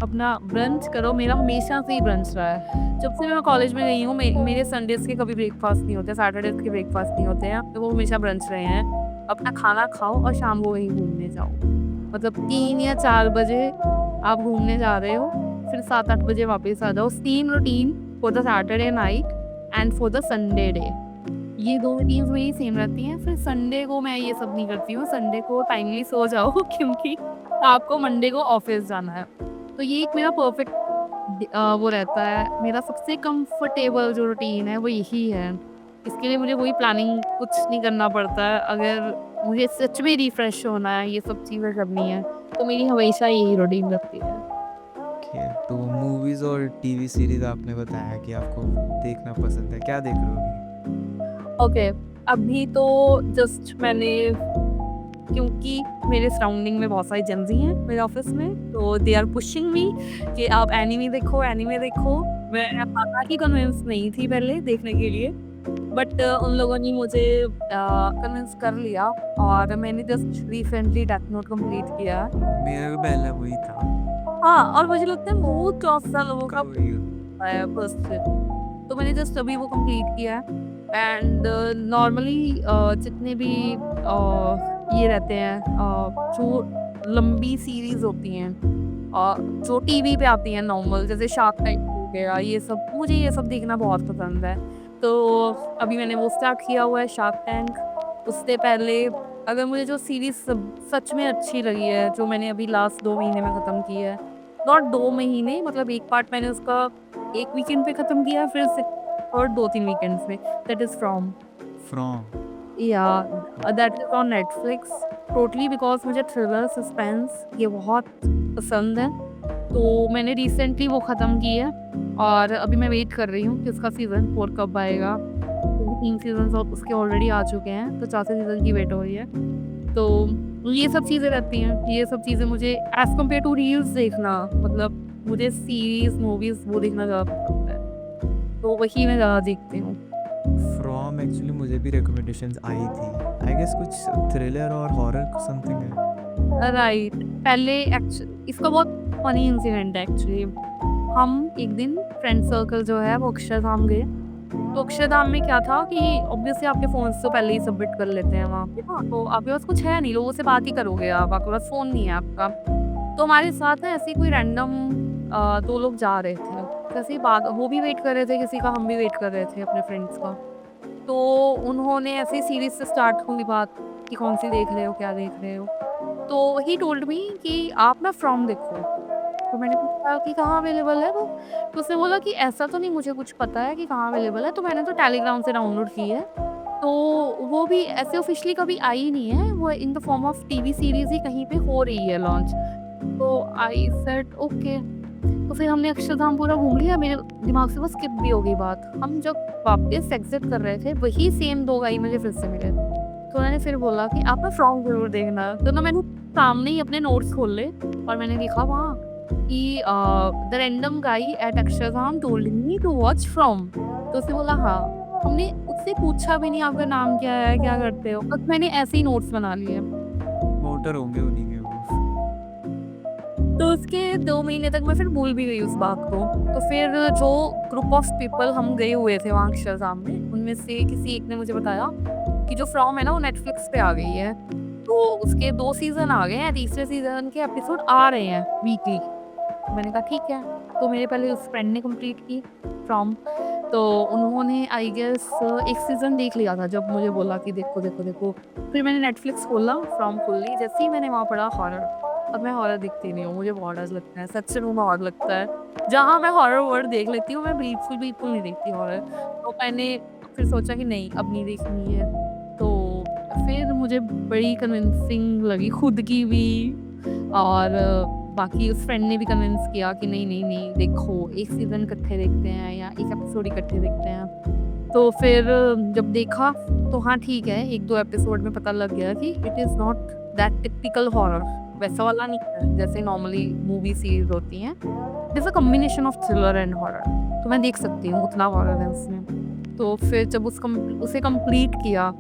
अपना ब्रंच करो। मेरा हमेशा से ही ब्रंच रहा है। जब से मैं कॉलेज में गई हूँ मेरे संडेज़ के कभी ब्रेकफ़ास्ट नहीं होते, सैटरडेज़ के ब्रेकफ़ास्ट नहीं होते हैं, तो वो हमेशा ब्रंच रहे हैं। अपना खाना खाओ और शाम को कहीं घूमने जाओ। मतलब 3 या 4 बजे आप घूमने जा रहे हो, फिर 7-8 बजे वापस आ जाओ। Same routine for the Saturday night and for the Sunday day. ये 2 रूटीन्स मेरी सेम रहती हैं। फिर संडे को मैं ये सब नहीं करती हूँ, संडे को टाइमली सो जाओ क्योंकि आपको मंडे को ऑफ़िस जाना है। तो ये एक मेरा परफेक्ट वो रहता है मेरा सबसे कंफर्टेबल जो रूटीन है वो यही है। इसके लिए मुझे कोई प्लानिंग कुछ नहीं करना पड़ता है। अगर मुझे सच में रिफ्रेश होना है, ये सब चीज़ें करनी है, तो मेरी हमेशा यही रूटीन रहती है। ओके, तो मूवीज़ और टीवी सीरीज़ आपने बताया कि आपको देखना पसंद है, क्या देख रहे हो अभी? ओके, अभी तो जस्ट मैंने, क्योंकि मेरे सराउंडिंग में बहुत सारे जेनज़ी हैं मेरे ऑफ़िस में, तो दे आर पुशिंग मी कि आप एनीमे देखो, एनीमे देखो। मैं हालाँकि कन्विंस नहीं थी पहले देखने के लिए, बट उन लोगों ने मुझे कन्विंस कर लिया और मैंने just recently death note complete किया। मेरा भी पहला वही था। हाँ, और मुझे लगता है मोस्ट ऑफ द लोगों का वही फर्स्ट से। तो मैंने जस्ट अभी वो कंप्लीट किया है एंड नॉर्मली जितने भी ये रहते हैं जो लंबी सीरीज होती हैं जो टीवी पे आती हैं नॉर्मल, जैसे शार्क टैंक हो गया, ये सब मुझे ये सब देखना बहुत पसंद है। तो अभी मैंने वो स्टार्ट किया हुआ है, शार्क टैंक। उससे पहले अगर मुझे जो सीरीज सच में अच्छी लगी है, जो मैंने अभी लास्ट 2 महीने में ख़त्म की है, नॉट 2 महीने, मतलब एक पार्ट मैंने उसका एक वीकेंड पे ख़त्म किया, फिर से और 2-3 वीकेंड्स में, दैट इज़ फ्रॉम। फ्रॉम। या that is on Netflix, totally because मुझे थ्रिलर, सस्पेंस ये बहुत पसंद है। तो मैंने रिसेंटली वो ख़त्म की है और अभी मैं वेट कर रही हूँ कि उसका सीज़न 4 कब आएगा। तो 3 सीज़न्स और उसके ऑलरेडी आ चुके हैं, तो चौथे सीज़न की वेट हो रही है। तो ये सब चीज़ें रहती हैं, ये सब चीज़ें मुझे एज़ कम्पेयर टू रील्स देखना, मतलब मुझे सीरीज़, मूवीज़ वो देखना ज़्यादा पसंद है। तो वही मैं ज़्यादा देखती हूँ। फ्रॉम एक्चुअली मुझे भी रिकमेंडेशंस आई थी। आई गेस कुछ थ्रिलर और हॉरर समथिंग है। राइट, पहले इसका बहुत फनी इंसिडेंट है एक्चुअली। हम एक दिन फ्रेंड सर्कल जो है वो अक्षरधाम गए। तो अक्षरधाम में क्या था कि ऑब्वियसली आपके फ़ोन्स तो पहले ही सबमिट कर लेते हैं वहाँ पे ना, तो आपके पास कुछ है नहीं, लोगों से बात ही करोगे आप, आपके पास फ़ोन नहीं है आपका। तो हमारे साथ ना ऐसे ही कोई रैंडम 2 लोग जा रहे थे। तो ऐसे ही बात, वो भी वेट कर रहे थे किसी का, हम भी वेट कर रहे थे अपने फ्रेंड्स का। तो उन्होंने ऐसे ही सीरीज़ से स्टार्ट हुई बात कि कौन-सी देख रहे हो, क्या देख रहे हो? तो ही टोल्ड मी कि आप ना फ्रॉम देखो। तो मैंने पूछा कि कहाँ अवेलेबल है वो? तो उसने बोला कि ऐसा तो नहीं मुझे कुछ पता है कि कहाँ अवेलेबल है, तो मैंने तो टेलीग्राम से डाउनलोड की है। तो वो भी ऐसे ऑफ़िशियली कभी आई नहीं है, वो in the form of TV series ही कहीं पे हो रही है लॉन्च। तो आई सेड ओके। तो फिर हमने अक्षरधाम पूरा घूम लिया, मेरे दिमाग से वो स्किप भी हो गई बात। हम जब वापस एग्ज़िट कर रहे थे, वही सेम 2 गाई मुझे फिर से मिले। तो उन्होंने फिर बोला कि आप ना फ्रॉम ज़रूर देखना। तो ना मैंने सामने ही अपने नोट्स खोले और मैंने लिखा वहाँ कि the random guy at Akshardham told me to watch from. तो उसने बोला हाँ। हमने उससे पूछा भी नहीं आपका नाम क्या है, क्या करते हो? बस मैंने ऐसे ही नोट्स बना लिए। मोटर होंगे उन्हीं के वो। तो उसके 2 महीने तक मैं फिर भूल भी गई उस बात को। तो फिर जो ग्रुप ऑफ पीपल हम गए हुए थे वहाँ अक्षरधाम में, उनमें से किसी एक ने मुझे बताया कि जो फ्रॉम है ना वो नेटफ्लिक्स पे आ गई है। तो उसके 2 सीज़न आ गए हैं, तीसरे सीज़न के एपिसोड आ रहे हैं वीकली। तो मैंने कहा ठीक है। तो मेरे पहले उस फ्रेंड ने कंप्लीट की फ्रॉम, तो उन्होंने आई गेस एक सीज़न देख लिया था जब मुझे बोला कि देखो, देखो, देखो। फिर मैंने नेटफ्लिक्स खोला, फ्रॉम खोल ली, जैसे ही मैंने वहाँ पढ़ा हॉरर। अब मैं हॉरर देखती नहीं हूँ, मुझे बहुत डर लगता है, सच में बहुत लगता है। जहाँ मैं हॉरर वर्ड देख लेती हूँ, मैं बिल्कुल, बिल्कुल नहीं देखती हॉरर। तो मैंने फिर सोचा कि नहीं, अब नहीं देखनी है। तो फिर मुझे बड़ी कन्विंसिंग लगी खुद की भी, और बाकी उस फ्रेंड ने भी कन्विंस किया कि नहीं, नहीं, नहीं देखो, एक सीज़न इकट्ठे देखते हैं या एक एपिसोड इकट्ठे देखते हैं। तो फिर जब देखा तो हाँ ठीक है, 1-2 एपिसोड में पता लग गया कि it is not that typical horror, वैसा वाला नहीं है जैसे नॉर्मली मूवी सीरीज़ होती हैं। It is a combination of thriller and horror, तो मैं देख सकती हूँ, उतना हॉरर है उसमें। तो फिर जब उसे कंप्लीट किया,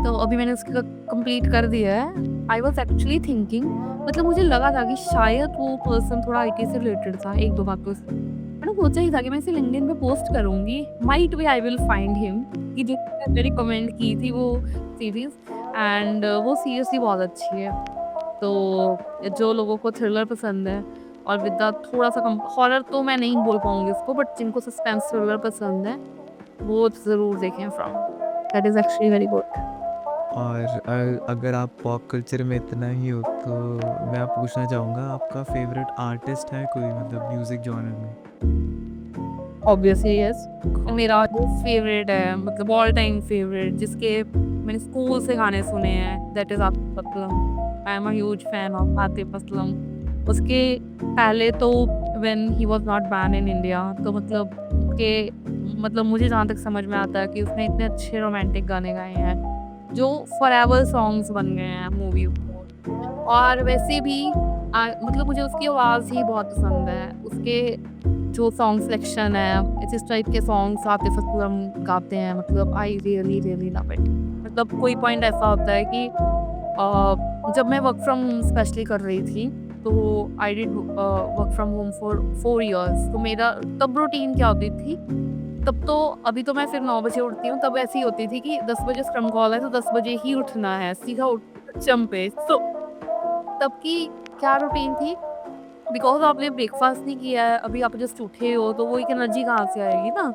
तो अभी मैंने उसका कंप्लीट कर दिया है। आई वाज़ एक्चुअली थिंकिंग, मतलब मुझे लगा था कि शायद वो पर्सन थोड़ा आईटी से रिलेटेड था 1-2 बातों से। मैंने सोचा ही था कि मैं इसे लिंक्डइन पे पोस्ट करूँगी, might be I will find him, कि जिसने मैंने रिकमेंड की थी वो सीरीज़, एंड वो सीरियसली बहुत अच्छी है। तो जो लोगों को थ्रिलर पसंद है और विद द थोड़ा-सा कम हॉरर, तो मैं नहीं बोल पाऊँगी उसको, बट जिनको सस्पेंस थ्रिलर पसंद है, वो ज़रूर देखें from. That is actually very good. और अगर आप पॉप कल्चर में इतना ही हो तो मैं आप पूछना चाहूँगा आपका फेवरेट आर्टिस्ट है कोई मतलब म्यूज़िक जॉनर में? Obviously yes. मेरा जो फेवरेट है मतलब ऑल टाइम फेवरेट जिसके मैंने स्कूल से गाने सुने हैं that is Atif Aslam. I am a huge fan of Atif Aslam. उसके पहले तो when he was not ban in India तो मतलब के मतलब मुझे जहाँ तक समझ में आता है कि उसने इतने अच्छे रोमांटिक गाने गाए हैं जो फॉरएवर सॉन्ग्स बन गए हैं मूवी और वैसे भी मतलब मुझे उसकी आवाज़ ही बहुत पसंद है। उसके जो सॉन्ग सिलेक्शन है इस टाइप के सॉन्ग्स आतिफ असलम गाते हैं मतलब I really really love it. मतलब कोई पॉइंट ऐसा होता है कि जब मैं वर्क फ्रॉम होम स्पेशली कर रही थी तो I did work from home for 4 years. तो मेरा तब रूटीन क्या होती थी तब तो अभी तो मैं फिर 9 बजे उठती हूँ तब ऐसी होती थी कि 10 बजे स्क्रम कॉल है तो 10 बजे ही उठना है सीधा उठ जम पे। तो तब की क्या रूटीन थी बिकॉज आपने ब्रेकफास्ट नहीं किया है अभी आप जस्ट उठे हो तो वो एक एनर्जी कहाँ से आएगी ना।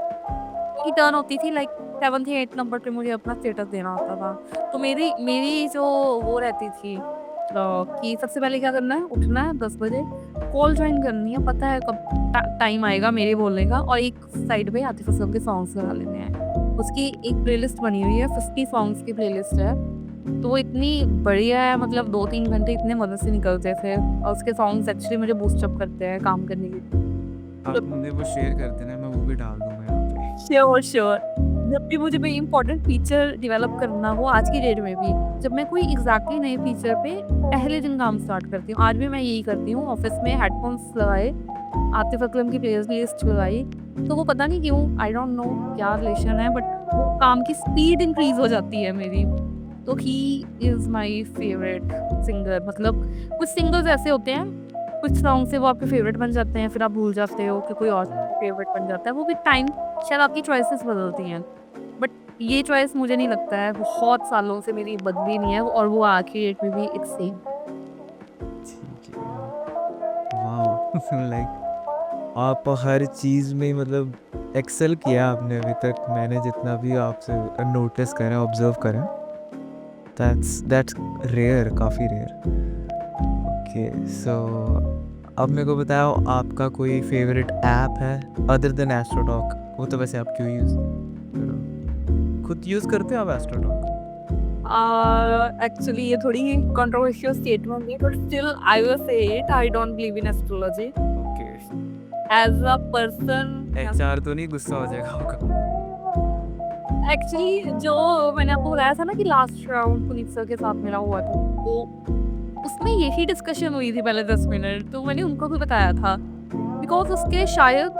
की टर्न होती थी लाइक 7th या 8th नंबर पे मुझे अपना स्टेटस देना होता था। तो मेरी मेरी जो वो रहती थी कि सबसे पहले क्या करना है उठना है 10 बजे कॉल ज्वाइन करनी है पता है कब टाइम आएगा मेरे बोलने का और एक साइड पे आतिफ असलम के सॉन्ग्स लगा लेने हैं। उसकी एक प्लेलिस्ट बनी हुई है 50 सॉन्ग्स की प्लेलिस्ट है। तो वो इतनी बढ़िया है मतलब 2-3 घंटे इतने मज़े से निकलते थे और उसके सॉन्ग्स एक्चुअली मुझे बूस्ट अप करते हैं काम करने के लिए। आप मुझे वो शेयर कर देना मैं वो भी डाल दूँगा यहाँ पे। Sure sure. जब भी मुझे कोई इंपॉर्टेंट फीचर डेवलप करना हो आज की डेट में भी जब मैं कोई एग्जैक्टली नए फीचर पे पहले दिन काम स्टार्ट करती हूँ आज भी मैं यही करती हूँ ऑफिस में हेडफोन्स लगाए आतिफ असलम की प्लेलिस्ट लगाई तो वो पता नहीं क्यों आई डोंट नो क्या रिलेशन है बट वो काम की स्पीड इंक्रीज हो जाती है मेरी। तो he is my favourite singer. मतलब कुछ सिंगर्स ऐसे होते हैं कुछ सॉन्ग से वो आपके फेवरेट बन जाते हैं फिर आप भूल जाते हो कि कोई और फेवरेट बन जाता है वो भी टाइम शायद आपकी चॉइसेस बदलती हैं बट ये चॉइस मुझे नहीं लगता है बहुत सालों से मेरी बदली नहीं है और वो आज की डेट में भी इट्स सेम। ठीक है। वाओ! लाइक आप हर चीज़ में मतलब एक्सेल किया आपने अभी तक मैंने जितना भी आपसे नोटिस करा ऑब्ज़र्व करा दैट्स रेयर काफ़ी रेयर। ओके सो अब मेरे को बताओ आपका कोई फेवरेट ऐप है अदर देन एस्ट्रोटॉक? वो तो वैसे आप क्यों यूज़ खुद यूज़ करते हो आप एस्ट्रोटॉक? एक्चुअली ये थोड़ी कंट्रोवर्शियल स्टेटमेंट है but still I will say it I don't believe in astrology okay. As a person. HR तो नहीं गुस्सा हो जाएगा आपका? एक्चुअली जो मैंने आपको बताया था ना कि लास्ट राउंड पुनीत सर के साथ मेरा हुआ था वो उसमें यही डिस्कशन हुई थी पहले 10 मिनट तो मैंने उनको भी बताया था बिकॉज उसके शायद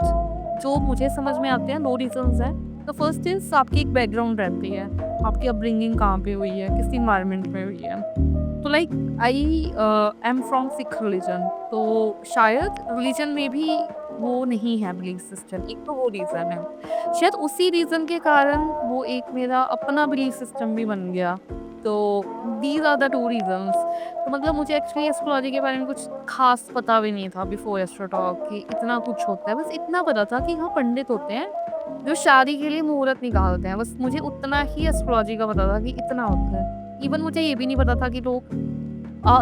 जो मुझे समझ में आते हैं 2 रीजंस हैं। तो फर्स्ट इज आपकी एक बैकग्राउंड रहती है आपकी अपब्रिंगिंग कहाँ पे हुई है किस इन्वायरमेंट में हुई है। तो like I am from Sikh religion तो शायद रिलीजन में भी वो नहीं है बिलीफ सिस्टम एक तो वो रीज़न है शायद उसी रीज़न के कारण वो एक मेरा अपना बिलीफ सिस्टम भी बन गया। तो दीज आर द 2 रीजंस। तो मतलब मुझे एक्चुअली एस्ट्रोलॉजी के बारे में कुछ खास पता भी नहीं था बिफोर एस्ट्रोटॉक कि इतना कुछ होता है बस इतना पता था कि हाँ पंडित होते हैं जो शादी के लिए मुहूर्त निकालते हैं बस मुझे उतना ही एस्ट्रोलॉजी का पता था कि इतना होता है। इवन मुझे ये भी नहीं पता था कि लोग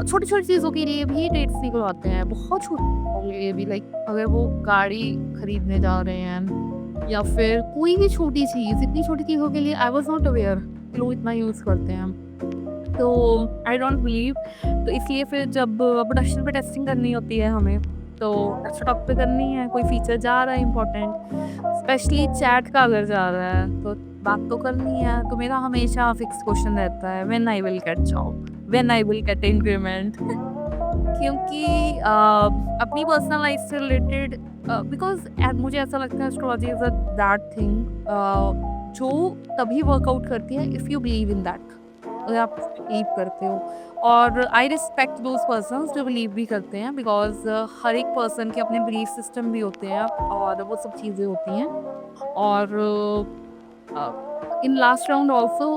छोटी छोटी चीज़ों के लिए भी डेट्स निकलवाते हैं बहुत छोटी चीज़ों के लिए भी लाइक अगर वो गाड़ी खरीदने जा रहे हैं या फिर कोई भी छोटी चीज़ इतनी छोटी चीज़ों के लिए आई वॉज नॉट अवेयर लोग इतना यूज़ करते हैं। तो आई डोंट बिलीव तो इसलिए फिर जब प्रोडक्शन पे टेस्टिंग करनी होती है हमें तो एस्ट्रोटॉक पे करनी है कोई फीचर जा रहा है इंपॉर्टेंट स्पेशली चैट का अगर जा रहा है तो बात तो करनी है। तो मेरा हमेशा फिक्स क्वेश्चन रहता है when I will get job when I will get increment क्योंकि अपनी पर्सनल लाइफ से रिलेटेड बिकॉज मुझे ऐसा लगता है astrology is a that thing जो तभी वर्कआउट करती है if you believe in that अगर आप बिलीव करते हो। और आई रिस्पेक्ट दोज पर्सन्स जो बिलीव भी करते हैं बिकॉज हर एक पर्सन के अपने बिलीफ सिस्टम भी होते हैं और वो सब चीज़ें होती हैं। और इन लास्ट राउंड ऑल्सो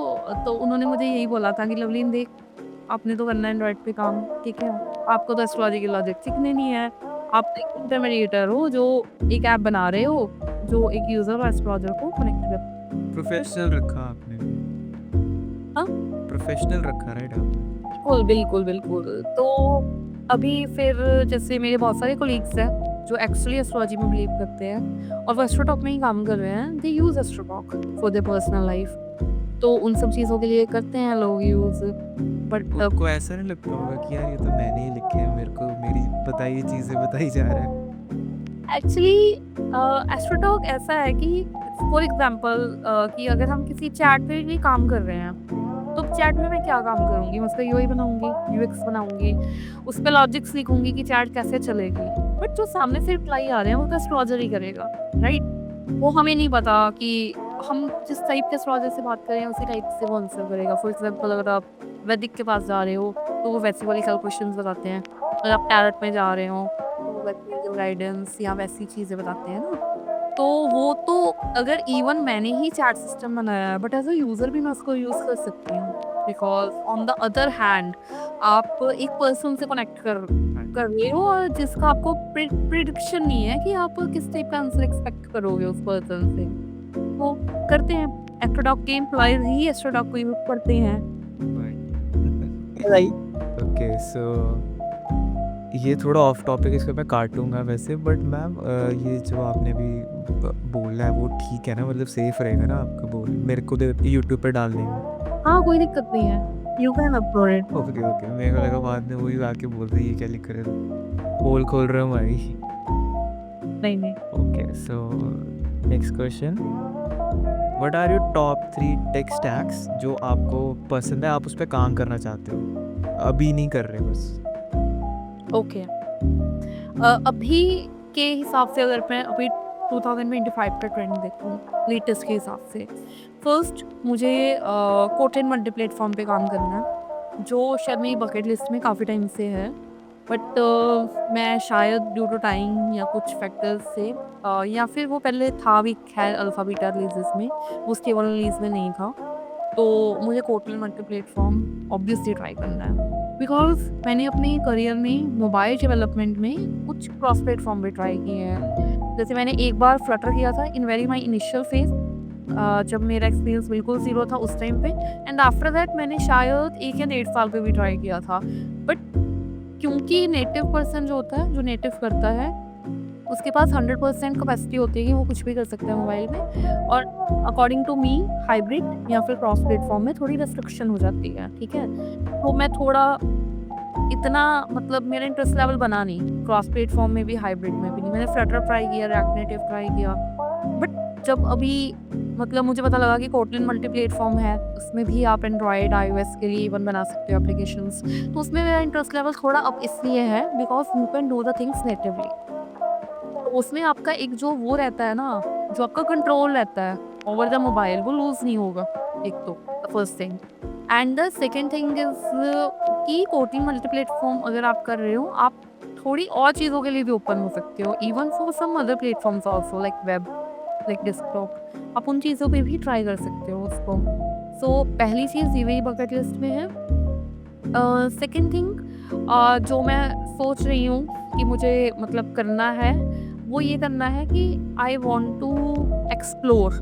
तो उन्होंने मुझे यही बोला था कि लवलीन देख आपने तो करना है एंड्रॉइड पे काम ठीक है आपको तो एस्ट्रोलॉजी की लॉजिक सीखने नहीं है। आप एक इंटरमीडिएटर हो जो एक ऐप बना रहे हो जो एक यूज़र और एस्ट्रोलॉजर को कनेक्ट कर। प्रोफेशनल रखा आपने भी। हाँ? प्रोफेशनल रखा राइट आपने? बिल्कुल, बिल्कुल, बिल्कुल। तो अभी फिर जैसे मेरे बहुत सारे कोलीग्स हैं जो एक्चुअली एस्ट्रोलॉजी में बिलीव करते हैं और वो एस्ट्रोटॉक में ही काम कर रहे हैं। They use Astrotalk for their personal life. तो उन सब चीज़ों के लिए करते हैं लोग यूज़। बट उनको ऐसा नहीं लगता होगा कि यार ये तो मैंने ही लिखे हैं, मेरे को मेरी बताई चीज़ें बताई जा रहा है? एक्चुअली एस्ट्रोटॉक ऐसा है कि फॉर एग्जांपल कि अगर हम किसी चैट पे भी काम कर रहे हैं, तो चैट में मैं क्या काम करूँगी? मैं उसका यूआई बनाऊँगी, यूएक्स बनाऊँगी, उस पे लॉजिक्स लिखूँगी कि चैट कैसे चलेगी। बट जो सामने से रिप्लाई आ रहे हैं, वो तो एस्ट्रोलॉजर ही करेगा, राइट? वो हमें नहीं पता कि हम जिस टाइप के एस्ट्रोलॉजर से बात कर रहे हैं, उसी टाइप से वो आंसर करेगा। फॉर एग्जांपल अगर आप वैदिक के पास जा रहे हो, तो वो वैसी वाली कैलकुलेशंस बताते हैं। अगर आप टैरोट में जा रहे हो, तो वो वैसी गाइडेंस या वैसी चीज़ें बताते हैं ना। तो वो तो अगर इवन मैंने ही चैट सिस्टम बनाया है, बट एज़ अ यूज़र भी मैं उसको यूज़ कर सकती हूँ। Because on the other hand आप एक पर्सन से कनेक्ट कर रहे हो और जिसका आपको प्रिडिक्शन नहीं है कि आप किस टाइप का आंसर एक्सपेक्ट करोगे उस पर्सन से। तो करते हैं। एस्ट्रोडॉक के एम्प्लॉइज़ ही एस्ट्रोडॉक को यूज़ करते हैं। राइट। ओके सो ये थोड़ा ऑफ टॉपिक, इसको मैं काटूंगा वैसे, बट मैम ये जो आपने भी बोला है वो ठीक है ना, मतलब सेफ रहेगा ना आपका बोल मेरे को यूट्यूब पे डालने में? हाँ, कोई दिक्कत नहीं है। You can upload it. Okay okay, मेरे को लगा बाद में वही आके बोल रही है क्या लिख रहे हो, पोल खोल रहे हो भाई। नहीं, नहीं। Okay so next question, what are your top 3 tech stacks जो आपको पसंद है, आप उस पर काम करना चाहते हो, अभी नहीं कर रहे बस? ओके। अभी के हिसाब से अगर मैं अभी 2025 का ट्रेंड देखूँ लेटेस्ट के हिसाब से, फर्स्ट मुझे कोटेन मल्टी प्लेटफॉर्म पे काम करना है, जो शायद मेरी बकेट लिस्ट में काफ़ी टाइम से है। बट मैं शायद ड्यू टू टाइम या कुछ फैक्टर्स से या फिर वो पहले था भी खैर अल्फ़ा बीटा रिलीज़ेस में, वो स्टेबल रिलीज़ में नहीं था। तो मुझे Kotal multi platform obviously try करना है बिकॉज मैंने अपने करियर में मोबाइल डेवलपमेंट में कुछ क्रॉस प्लेटफॉर्म भी ट्राई किए हैं। जैसे मैंने एक बार फ्लटर किया था in very my initial phase, जब मेरा एक्सपीरियंस बिल्कुल ज़ीरो था उस टाइम पे, एंड आफ्टर दैट मैंने शायद 1 या 1.5 साल पे भी ट्राई किया था। बट क्योंकि नेटिव पर्सन जो होता है, जो नेटिव करता है, उसके पास 100% कैपेसिटी होती है कि वो कुछ भी कर सकता है मोबाइल में, और अकॉर्डिंग टू मी हाइब्रिड या फिर क्रॉस प्लेटफॉर्म में थोड़ी रेस्ट्रिक्शन हो जाती है, ठीक है। तो मैं थोड़ा इतना मतलब मेरा इंटरेस्ट लेवल बना नहीं क्रॉस प्लेटफॉर्म में भी हाइब्रिड में भी नहीं। मैंने फ्लटर ट्राई किया, रिएक्ट नेटिव ट्राई किया, बट जब अभी मतलब मुझे पता लगा कि कोटलिन मल्टी प्लेटफॉर्म है, उसमें भी आप एंड्रॉयड iOS के लिए इवन बना सकते हो एप्लीकेशंस, तो उसमें मेरा इंटरेस्ट लेवल थोड़ा अब इसलिए है because you can do the things natively. तो उसमें आपका एक जो वो रहता है ना, जो आपका कंट्रोल रहता है ओवर द मोबाइल, वो लूज नहीं होगा। एक तो first thing, and the second thing is कि कोटिंग मल्टी प्लेटफॉर्म अगर आप कर रहे हो, आप थोड़ी और चीज़ों के लिए भी ओपन हो सकते हो, even for some other platforms also like web, like desktop, आप उन चीज़ों पे भी ट्राई कर सकते हो उसको। सो पहली चीज़ ये मेरी बकेट लिस्ट में है। सेकेंड थिंग जो मैं सोच रही हूँ कि मुझे मतलब करना है, वो ये करना है कि आई वॉन्ट टू एक्सप्लोर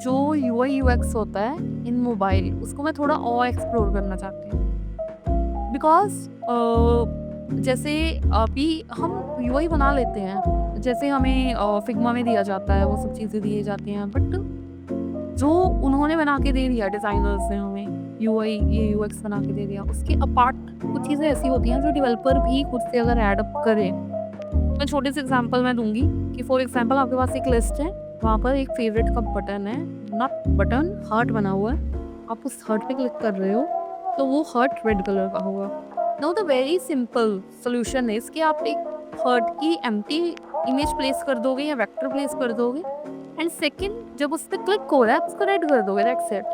जो UI UX होता है इन मोबाइल, उसको मैं थोड़ा और एक्सप्लोर करना चाहती हूँ। बिकॉज जैसे अभी हम UI बना लेते हैं, जैसे हमें फिग्मा में दिया जाता है, वो सब चीज़ें दिए जाती हैं, बट जो उन्होंने बना के दे दिया डिज़ाइनर्स ने हमें UI ये UX बना के दे दिया, उसके अपार्ट कुछ चीज़ें ऐसी होती हैं जो डेवलपर भी खुद से अगर ऐड अप करे। मैं छोटे से एग्जांपल मैं दूंगी कि फॉर एग्जांपल आपके पास एक लिस्ट है, वहाँ पर एक फेवरेट का बटन है, नॉट बटन, हार्ट बना हुआ है, आप उस हार्ट पे क्लिक कर रहे हो तो वो हार्ट रेड कलर का होगा। Now the very simple solution is कि आप एक हार्ट की एम्प्टी इमेज प्लेस कर दोगे या वेक्टर प्लेस कर दोगे, एंड सेकंड जब उस पर क्लिक हो रहा है उसको रेड कर दोगे, दैट्स इट।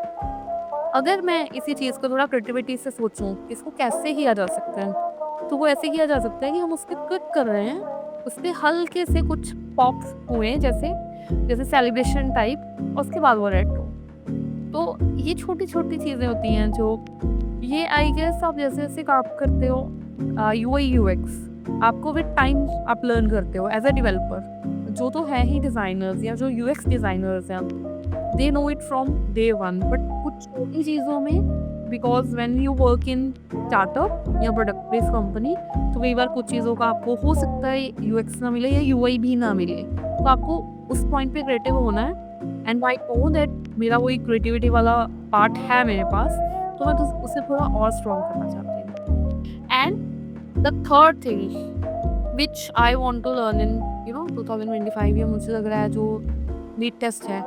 अगर मैं इसी चीज़ को थोड़ा क्रिएटिविटी से सोचूं कि इसको कैसे किया जा सकता है, तो वो ऐसे किया जा सकता है कि हम उस पर क्लिक कर रहे हैं, उस पर हल्के से कुछ पॉप्स हुए जैसे जैसे सेलिब्रेशन टाइप, और उसके बाद वो रेड हो। तो ये छोटी छोटी चीज़ें होती हैं जो ये आई गेस आप जैसे जैसे काम करते हो UI UX, आपको विद टाइम आप लर्न करते हो एज अ डेवलपर। जो तो है ही डिज़ाइनर्स या जो UX डिज़ाइनर्स हैं, they know it from day one, but कुछ छोटी चीज़ों में because when you work in startup या प्रोडक्ट बेस्ड कंपनी, तो कई बार कुछ चीज़ों का आपको हो सकता है यूएक्स ना मिले या यूआई भी ना मिले, तो आपको उस पॉइंट पे क्रिएटिव होना है। एंड आई नो दैट मेरा वही क्रिएटिविटी वाला पार्ट है मेरे पास, तो मैं तो उसे थोड़ा और स्ट्रॉन्ग करना चाहती हूँ। And the third thing which I want to learn in 2025, ये मुझे लग रहा है जो लेटेस्ट है,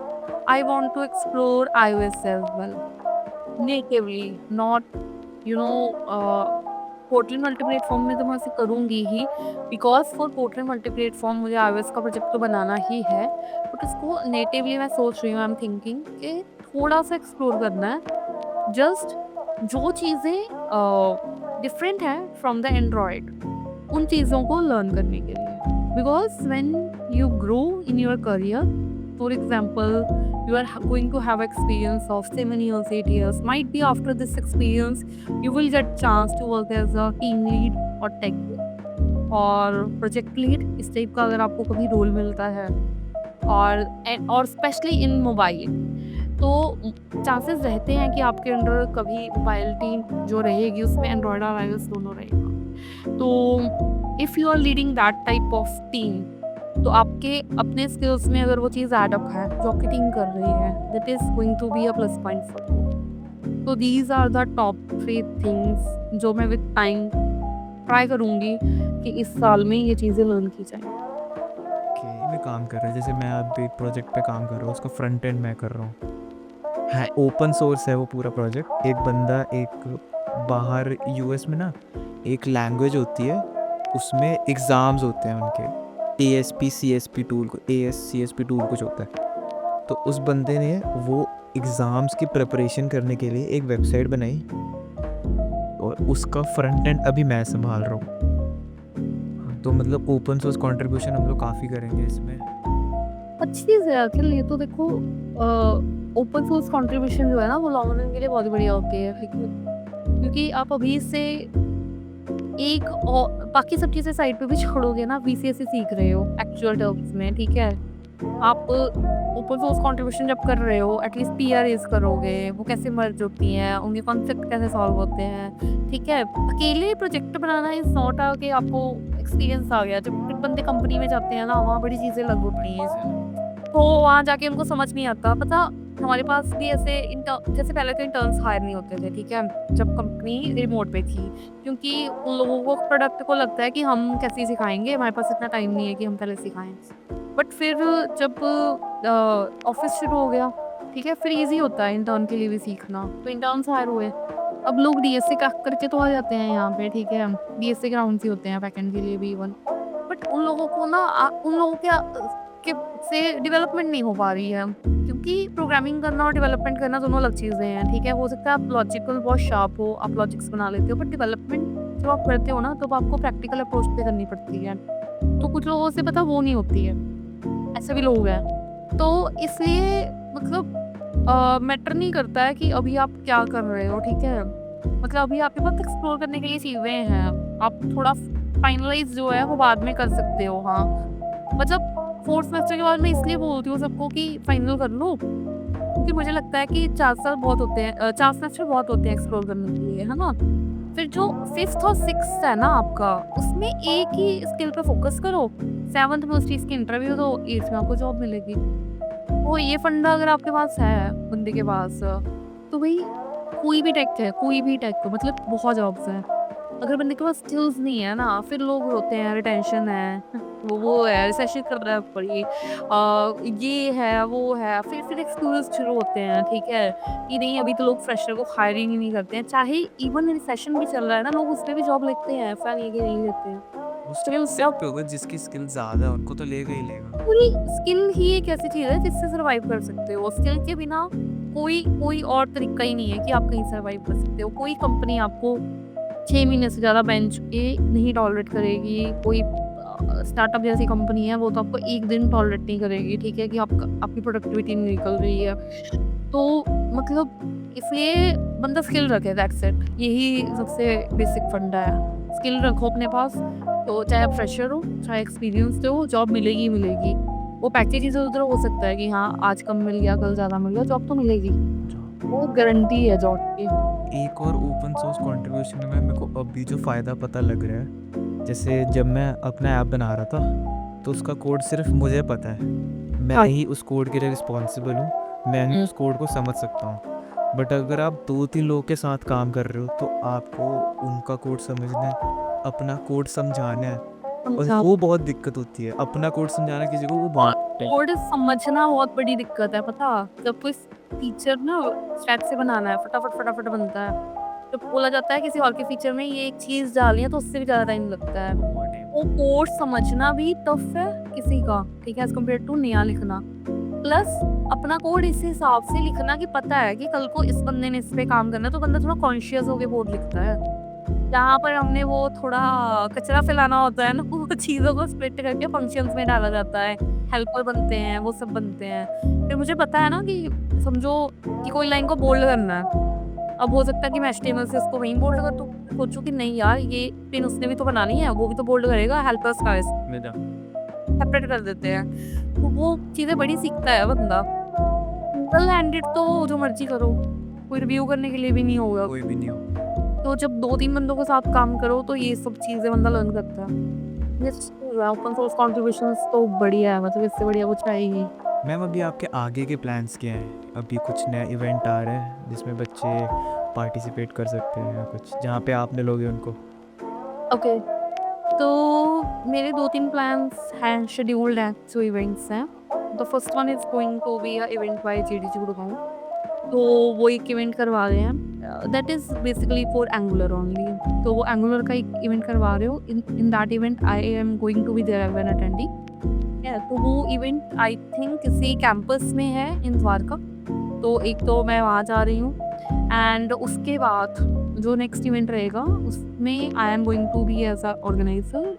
I want to explore iOS as well natively, not portal multi platform में तो मैं इसे करूँगी ही, because for portal multi platform मुझे iOS का प्रोजेक्ट तो बनाना ही है, बट इसको नेटिवली मैं सोच रही हूँ, आई एम थिंकिंग कि थोड़ा सा एक्सप्लोर करना है, जस्ट जो चीज़ें डिफरेंट है फ्रॉम द एंड्रॉयड, उन चीज़ों को लर्न करने के लिए। Because when you grow in your career, for example, you are going to have experience of 7 years, 8 years. Might be after this experience, you will get chance to work as a team lead or tech lead और project lead, इस type का अगर आपको कभी role मिलता है, और specially in mobile, तो चांसेस रहते हैं कि आपके अंडर कभी मोबाइल टीम जो रहेगी उसमें एंड्रॉयड और iOS दोनों रहेगा। तो if you are leading that type of team, तो आपके अपने स्किल्स में अगर वो चीज़ एडअप है जो आपकी टीम कर रही है, that is going to be a plus point for you. तो these are the top 3 things जो मैं विद टाइम ट्राई करूँगी कि इस साल में ये चीज़ें लर्न की जाए। ओके, मैं काम कर रहा है, जैसे मैं अब एक प्रोजेक्ट पे काम कर रहा हूँ, उसका फ्रंट एंड मैं कर रहा हूँ, है ओपन सोर्स है वो पूरा प्रोजेक्ट। एक बंदा एक बाहर यूएस में ना एक लैंग्वेज होती है, उसमें एग्ज़ाम्स होते हैं उनके, ASP टूल कुछ होता है। तो उस बंदे ने वो एग्ज़ाम्स की प्रिपरेशन करने के लिए एक वेबसाइट बनाई और उसका फ्रंट एंड अभी मैं संभाल रहा हूँ। तो मतलब ओपन सोर्स कंट्रीब्यूशन हम लोग काफ़ी करेंगे इसमें। अच्छी चीज़ है अखिल, ये तो देखो ओपन सोर्स कंट्रीब्यूशन जो है ना वो लॉन्ग रन के लिए बहुत बढ़िया होती है, क्योंकि आप अभी से एक और बाकी सब चीज़ें साइड पे भी छोड़ोगे ना, बीसीएसई सीख रहे हो एक्चुअल टर्म्स में, ठीक है। आप ओपन सोर्स कंट्रीब्यूशन जब कर रहे हो, एटलीस्ट पीआरएस करोगे, वो कैसे मर्ज होती हैं, उनके कॉन्सेप्ट कैसे सॉल्व होते हैं, ठीक है। अकेले प्रोजेक्ट बनाना इज नॉट आ कि आपको एक्सपीरियंस आ गया। जब एक बंदे कंपनी में जाते हैं ना, वहाँ बड़ी चीज़ें लग होती हैं, तो वहाँ जाके उनको समझ नहीं आता। पता हमारे पास भी ऐसे जैसे पहले तो इंटर्न्स हायर नहीं होते थे, ठीक है, जब कंपनी रिमोट पे थी, क्योंकि उन लोगों को प्रोडक्ट को लगता है कि हम कैसे सिखाएंगे, हमारे पास इतना टाइम नहीं है कि हम पहले सिखाएं। बट फिर जब ऑफिस शुरू हो गया, ठीक है, फिर इजी होता है इंटर्न के लिए भी सीखना, तो इंटर्न्स हायर हुए। अब लोग डीएसए का करके तो आ जाते हैं यहाँ पे, ठीक है, डीएसए ग्राउंड से होते हैं बैकएंड के लिए भी इवन, बट उन लोगों को ना उन लोगों के से डेवलपमेंट नहीं हो पा रही है, क्योंकि प्रोग्रामिंग करना और डेवलपमेंट करना दोनों अलग चीज़ें हैं, ठीक है। हो सकता है आप लॉजिकल बहुत शार्प हो, आप लॉजिक्स बना लेते हो, बट डेवलपमेंट जब आप करते हो ना, तो आपको प्रैक्टिकल अप्रोच पे करनी पड़ती है, तो कुछ लोगों से पता वो नहीं होती है, ऐसे भी लोग हैं। तो इसलिए मतलब मैटर नहीं करता है कि अभी आप क्या कर रहे हो, ठीक है, मतलब अभी आपके पास एक्सप्लोर करने के लिए चीज़ें हैं, आप थोड़ा फाइनलाइज जो है वो बाद में कर सकते हो। हाँ, मतलब 4th सेमेस्टर के बाद मैं इसलिए बोलती हूँ सबको कि फाइनल कर लो, क्योंकि मुझे लगता है कि 4 साल बहुत होते हैं, 4 सेमेस्टर बहुत होते हैं एक्सप्लोर करने के लिए, है ना। फिर जो 5th और 6th है ना आपका, उसमें एक ही स्किल पे फोकस करो, 7th में उस चीज़ की इंटरव्यू दो, 8th में आपको जॉब मिलेगी। वो ये फंडा अगर आपके पास है बंदे के पास, तो भाई कोई भी टेक को मतलब बहुत जॉब्स हैं। अगर बंदे के पास स्किल्स नहीं है ना, फिर लोग होते हैं रिटेंशन है, वो है रिसेशन कर रहा है पड़ी, ये है वो है, फिर एक्सक्यूज शुरू होते हैं, ठीक है, कि नहीं अभी तो लोग फ्रेशर को हायरिंग ही नहीं करते हैं, चाहे इवन रिसेशन भी चल रहा है ना, लोग उसमें भी जॉब लेते हैं, ऐसा नहीं है कि नहीं लेते हैं। स्किल्स पे होगा, जिसकी स्किल ज़्यादा है उनको तो लेगा ही लेगा। पूरी स्किल ही एक ऐसी चीज़ है जिससे सर्वाइव कर सकते हो। स्किल के बिना कोई और तरीका ही नहीं है कि आप कहीं सर्वाइव कर सकते हो। कोई कंपनी आपको 6 महीने से ज़्यादा बेंच पे नहीं टॉलरेट करेगी। कोई स्टार्टअप जैसी कंपनी है वो तो आपको 1 दिन टॉलरेट नहीं करेगी, ठीक है, कि आपकी प्रोडक्टिविटी नहीं निकल रही है। तो मतलब इसलिए बंदा स्किल रखे, दैट्स इट। यही सबसे बेसिक फंडा है। स्किल रखो अपने पास, तो चाहे आप फ्रेशर हो चाहे एक्सपीरियंस्ड हो, जॉब मिलेगी ही मिलेगी। वो पैकेज इधर उधर हो सकता है कि हाँ आज कम मिल गया कल ज़्यादा मिल गया, जॉब तो मिलेगी, वो गारंटी है जॉब की। एक और ओपन सोर्स कंट्रीब्यूशन में मेरे को अभी जो फ़ायदा पता लग रहा है, जैसे जब मैं अपना ऐप बना रहा था तो उसका कोड सिर्फ मुझे पता है, मैं ही उस कोड के लिए रिस्पॉन्सिबल हूँ, मैं ही उस कोड को समझ सकता हूँ। बट अगर आप 2-3 लोगों के साथ काम कर रहे हो तो आपको उनका कोड समझना है, अपना कोड समझाना है, और वो बहुत दिक्कत होती है। अपना कोड समझाना किसी को, वो बहुत कोड समझना बहुत बड़ी दिक्कत है, पता। जब कोई फीचर ना स्टैक से बनाना है, फटाफट फटाफट बनता है। जब बोला जाता है किसी और के फीचर में ये एक चीज़ डालनी है तो उससे भी ज़्यादा टाइम लगता है। वो कोड समझना भी टफ है किसी का, ठीक है, एज़ कम्पेयर टू नया लिखना। प्लस अपना कोड इस हिसाब से लिखना कि पता है कि कल को इस बंदे ने इस पे काम करना है, तो बंदा थोड़ा कॉन्शियस होके कोड लिखता है। जहाँ पर हमने वो थोड़ा कचरा फैलाना होता है ना, वो चीज़ों को स्प्लिट करके फंक्शंस में डाला जाता है, हेल्पर बनते हैं, वो सब बनते हैं। फिर मुझे पता है ना कि समझो कि कोई लाइन को बोल्ड करना है, अब हो सकता है कि मैं एचटीएमएल से उसको वहीं बोल्ड कर दूँ, सोचूँ कि नहीं यार ये पिन उसने भी तो बनानी है, वो भी तो बोल्ड करेगा, हेल्पर्स का सेपरेट कर देते हैं। तो वो चीज़ें बड़ी सीखता है बंदा। सिंगल हैंडेड तो जो मर्जी करो, कोई रिव्यू करने के लिए भी नहीं होगा। कोई भी नहीं हो। तो जब 2-3 बंदों के साथ काम करो तो ये सब चीज़ें बंदा लर्न करता है। ओपन सोर्स कंट्रीब्यूशंस तो बढ़िया है, मतलब इससे बढ़िया कुछ है ही नहीं। मैम अभी आपके आगे के प्लान्स क्या हैं? अभी कुछ नया इवेंट आ रहा है जिसमें बच्चे पार्टिसिपेट कर सकते हैं या कुछ, जहाँ पे आप मिलोगे उनको? ओके, तो मेरे 2-3 प्लान्स हैं, शेड्यूल्ड हैं, जो इवेंट्स हैं। The first one is going to be a event by GDC Gurgaon. तो वो एक इवेंट करवा रहे हैं, that is basically for Angular only. तो वो एंगुलर का एक इवेंट करवा रहे हो। In that event I am going to be there as an attendee. तो वो इवेंट आई थिंक किसी कैंपस में है इन द्वारका। तो एक तो मैं वहाँ जा रही हूँ, एंड उसके बाद जो नेक्स्ट इवेंट रहेगा उसमें I am going to be as a organizer,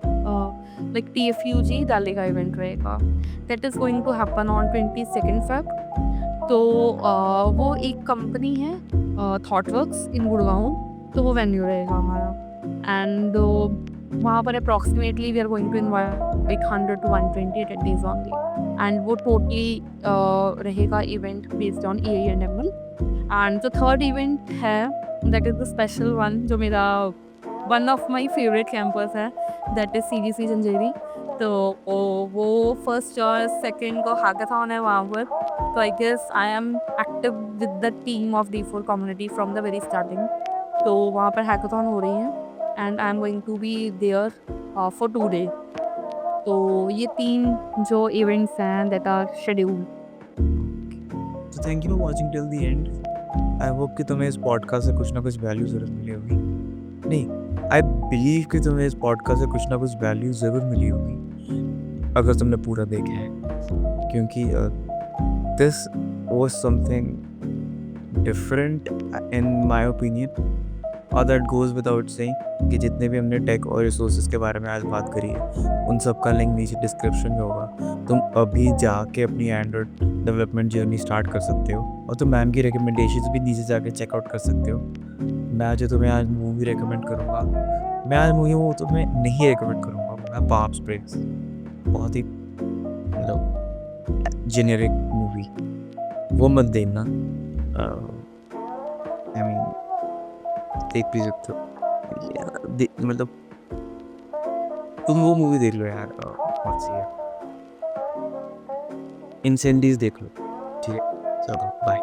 like TFUG Delhi का इवेंट रहेगा, that is going to happen on 22 Feb। तो वो एक कंपनी है, थॉटवर्क्स इन गुड़गांव, तो वो वेन्यू रहेगा हमारा। एंड वहाँ पर approximately we are going to invite 100 to 120 attendees only, and वो टोटली रहेगा event based on EAE and ML। And जो थर्ड इवेंट है that is the special one, जो मेरा one of my favourite campus है, that is CGC Jhanjeri. तो वो first और सेकेंड को हैकाथॉन है वहाँ पर। तो I guess I am active with the team of D4 community from the very starting. तो वहाँ पर हैकाथॉन हो रही है and I am going to be there for 2 days। तो ये 3 जो इवेंट्स हैं दैट आर शेड्यूल्ड। तो thank you for watching till the end. I hope कि तुम्हें इस पॉडकास्ट से कुछ ना कुछ वैल्यू ज़रूर मिली होगी। नहीं, आई बिलीव कि तुम्हें इस पॉडकास्ट से कुछ ना कुछ वैल्यू ज़रूर मिली होगी अगर तुमने पूरा देखा है, क्योंकि this was something different in my opinion, और दैट गोज़ विदाउट सेइंग कि जितने भी हमने टेक और रिसोर्सेज के बारे में आज बात करी है उन सब का लिंक नीचे डिस्क्रिप्शन में होगा। तुम अभी जाके अपनी एंड्रॉयड डेवलपमेंट जर्नी स्टार्ट कर सकते हो, और तुम मैम की रिकमेंडेशंस भी नीचे जाके चेकआउट कर सकते हो। मैं जो तुम्हें आज मूवी रिकमेंड करूँगा, मैं आज मूवी वो तुम्हें नहीं रिकमेंड करूँगा, मैं पाम स्प्रिंग्स, बहुत ही मतलब जेनेरिक मूवी, वो मत देखना। आई मीन देख भी सकते हो यार, मतलब तुम वो मूवी देख लो यार, कौन सी है, इंसेंडीज देख लो, ठीक है, चलो बाय।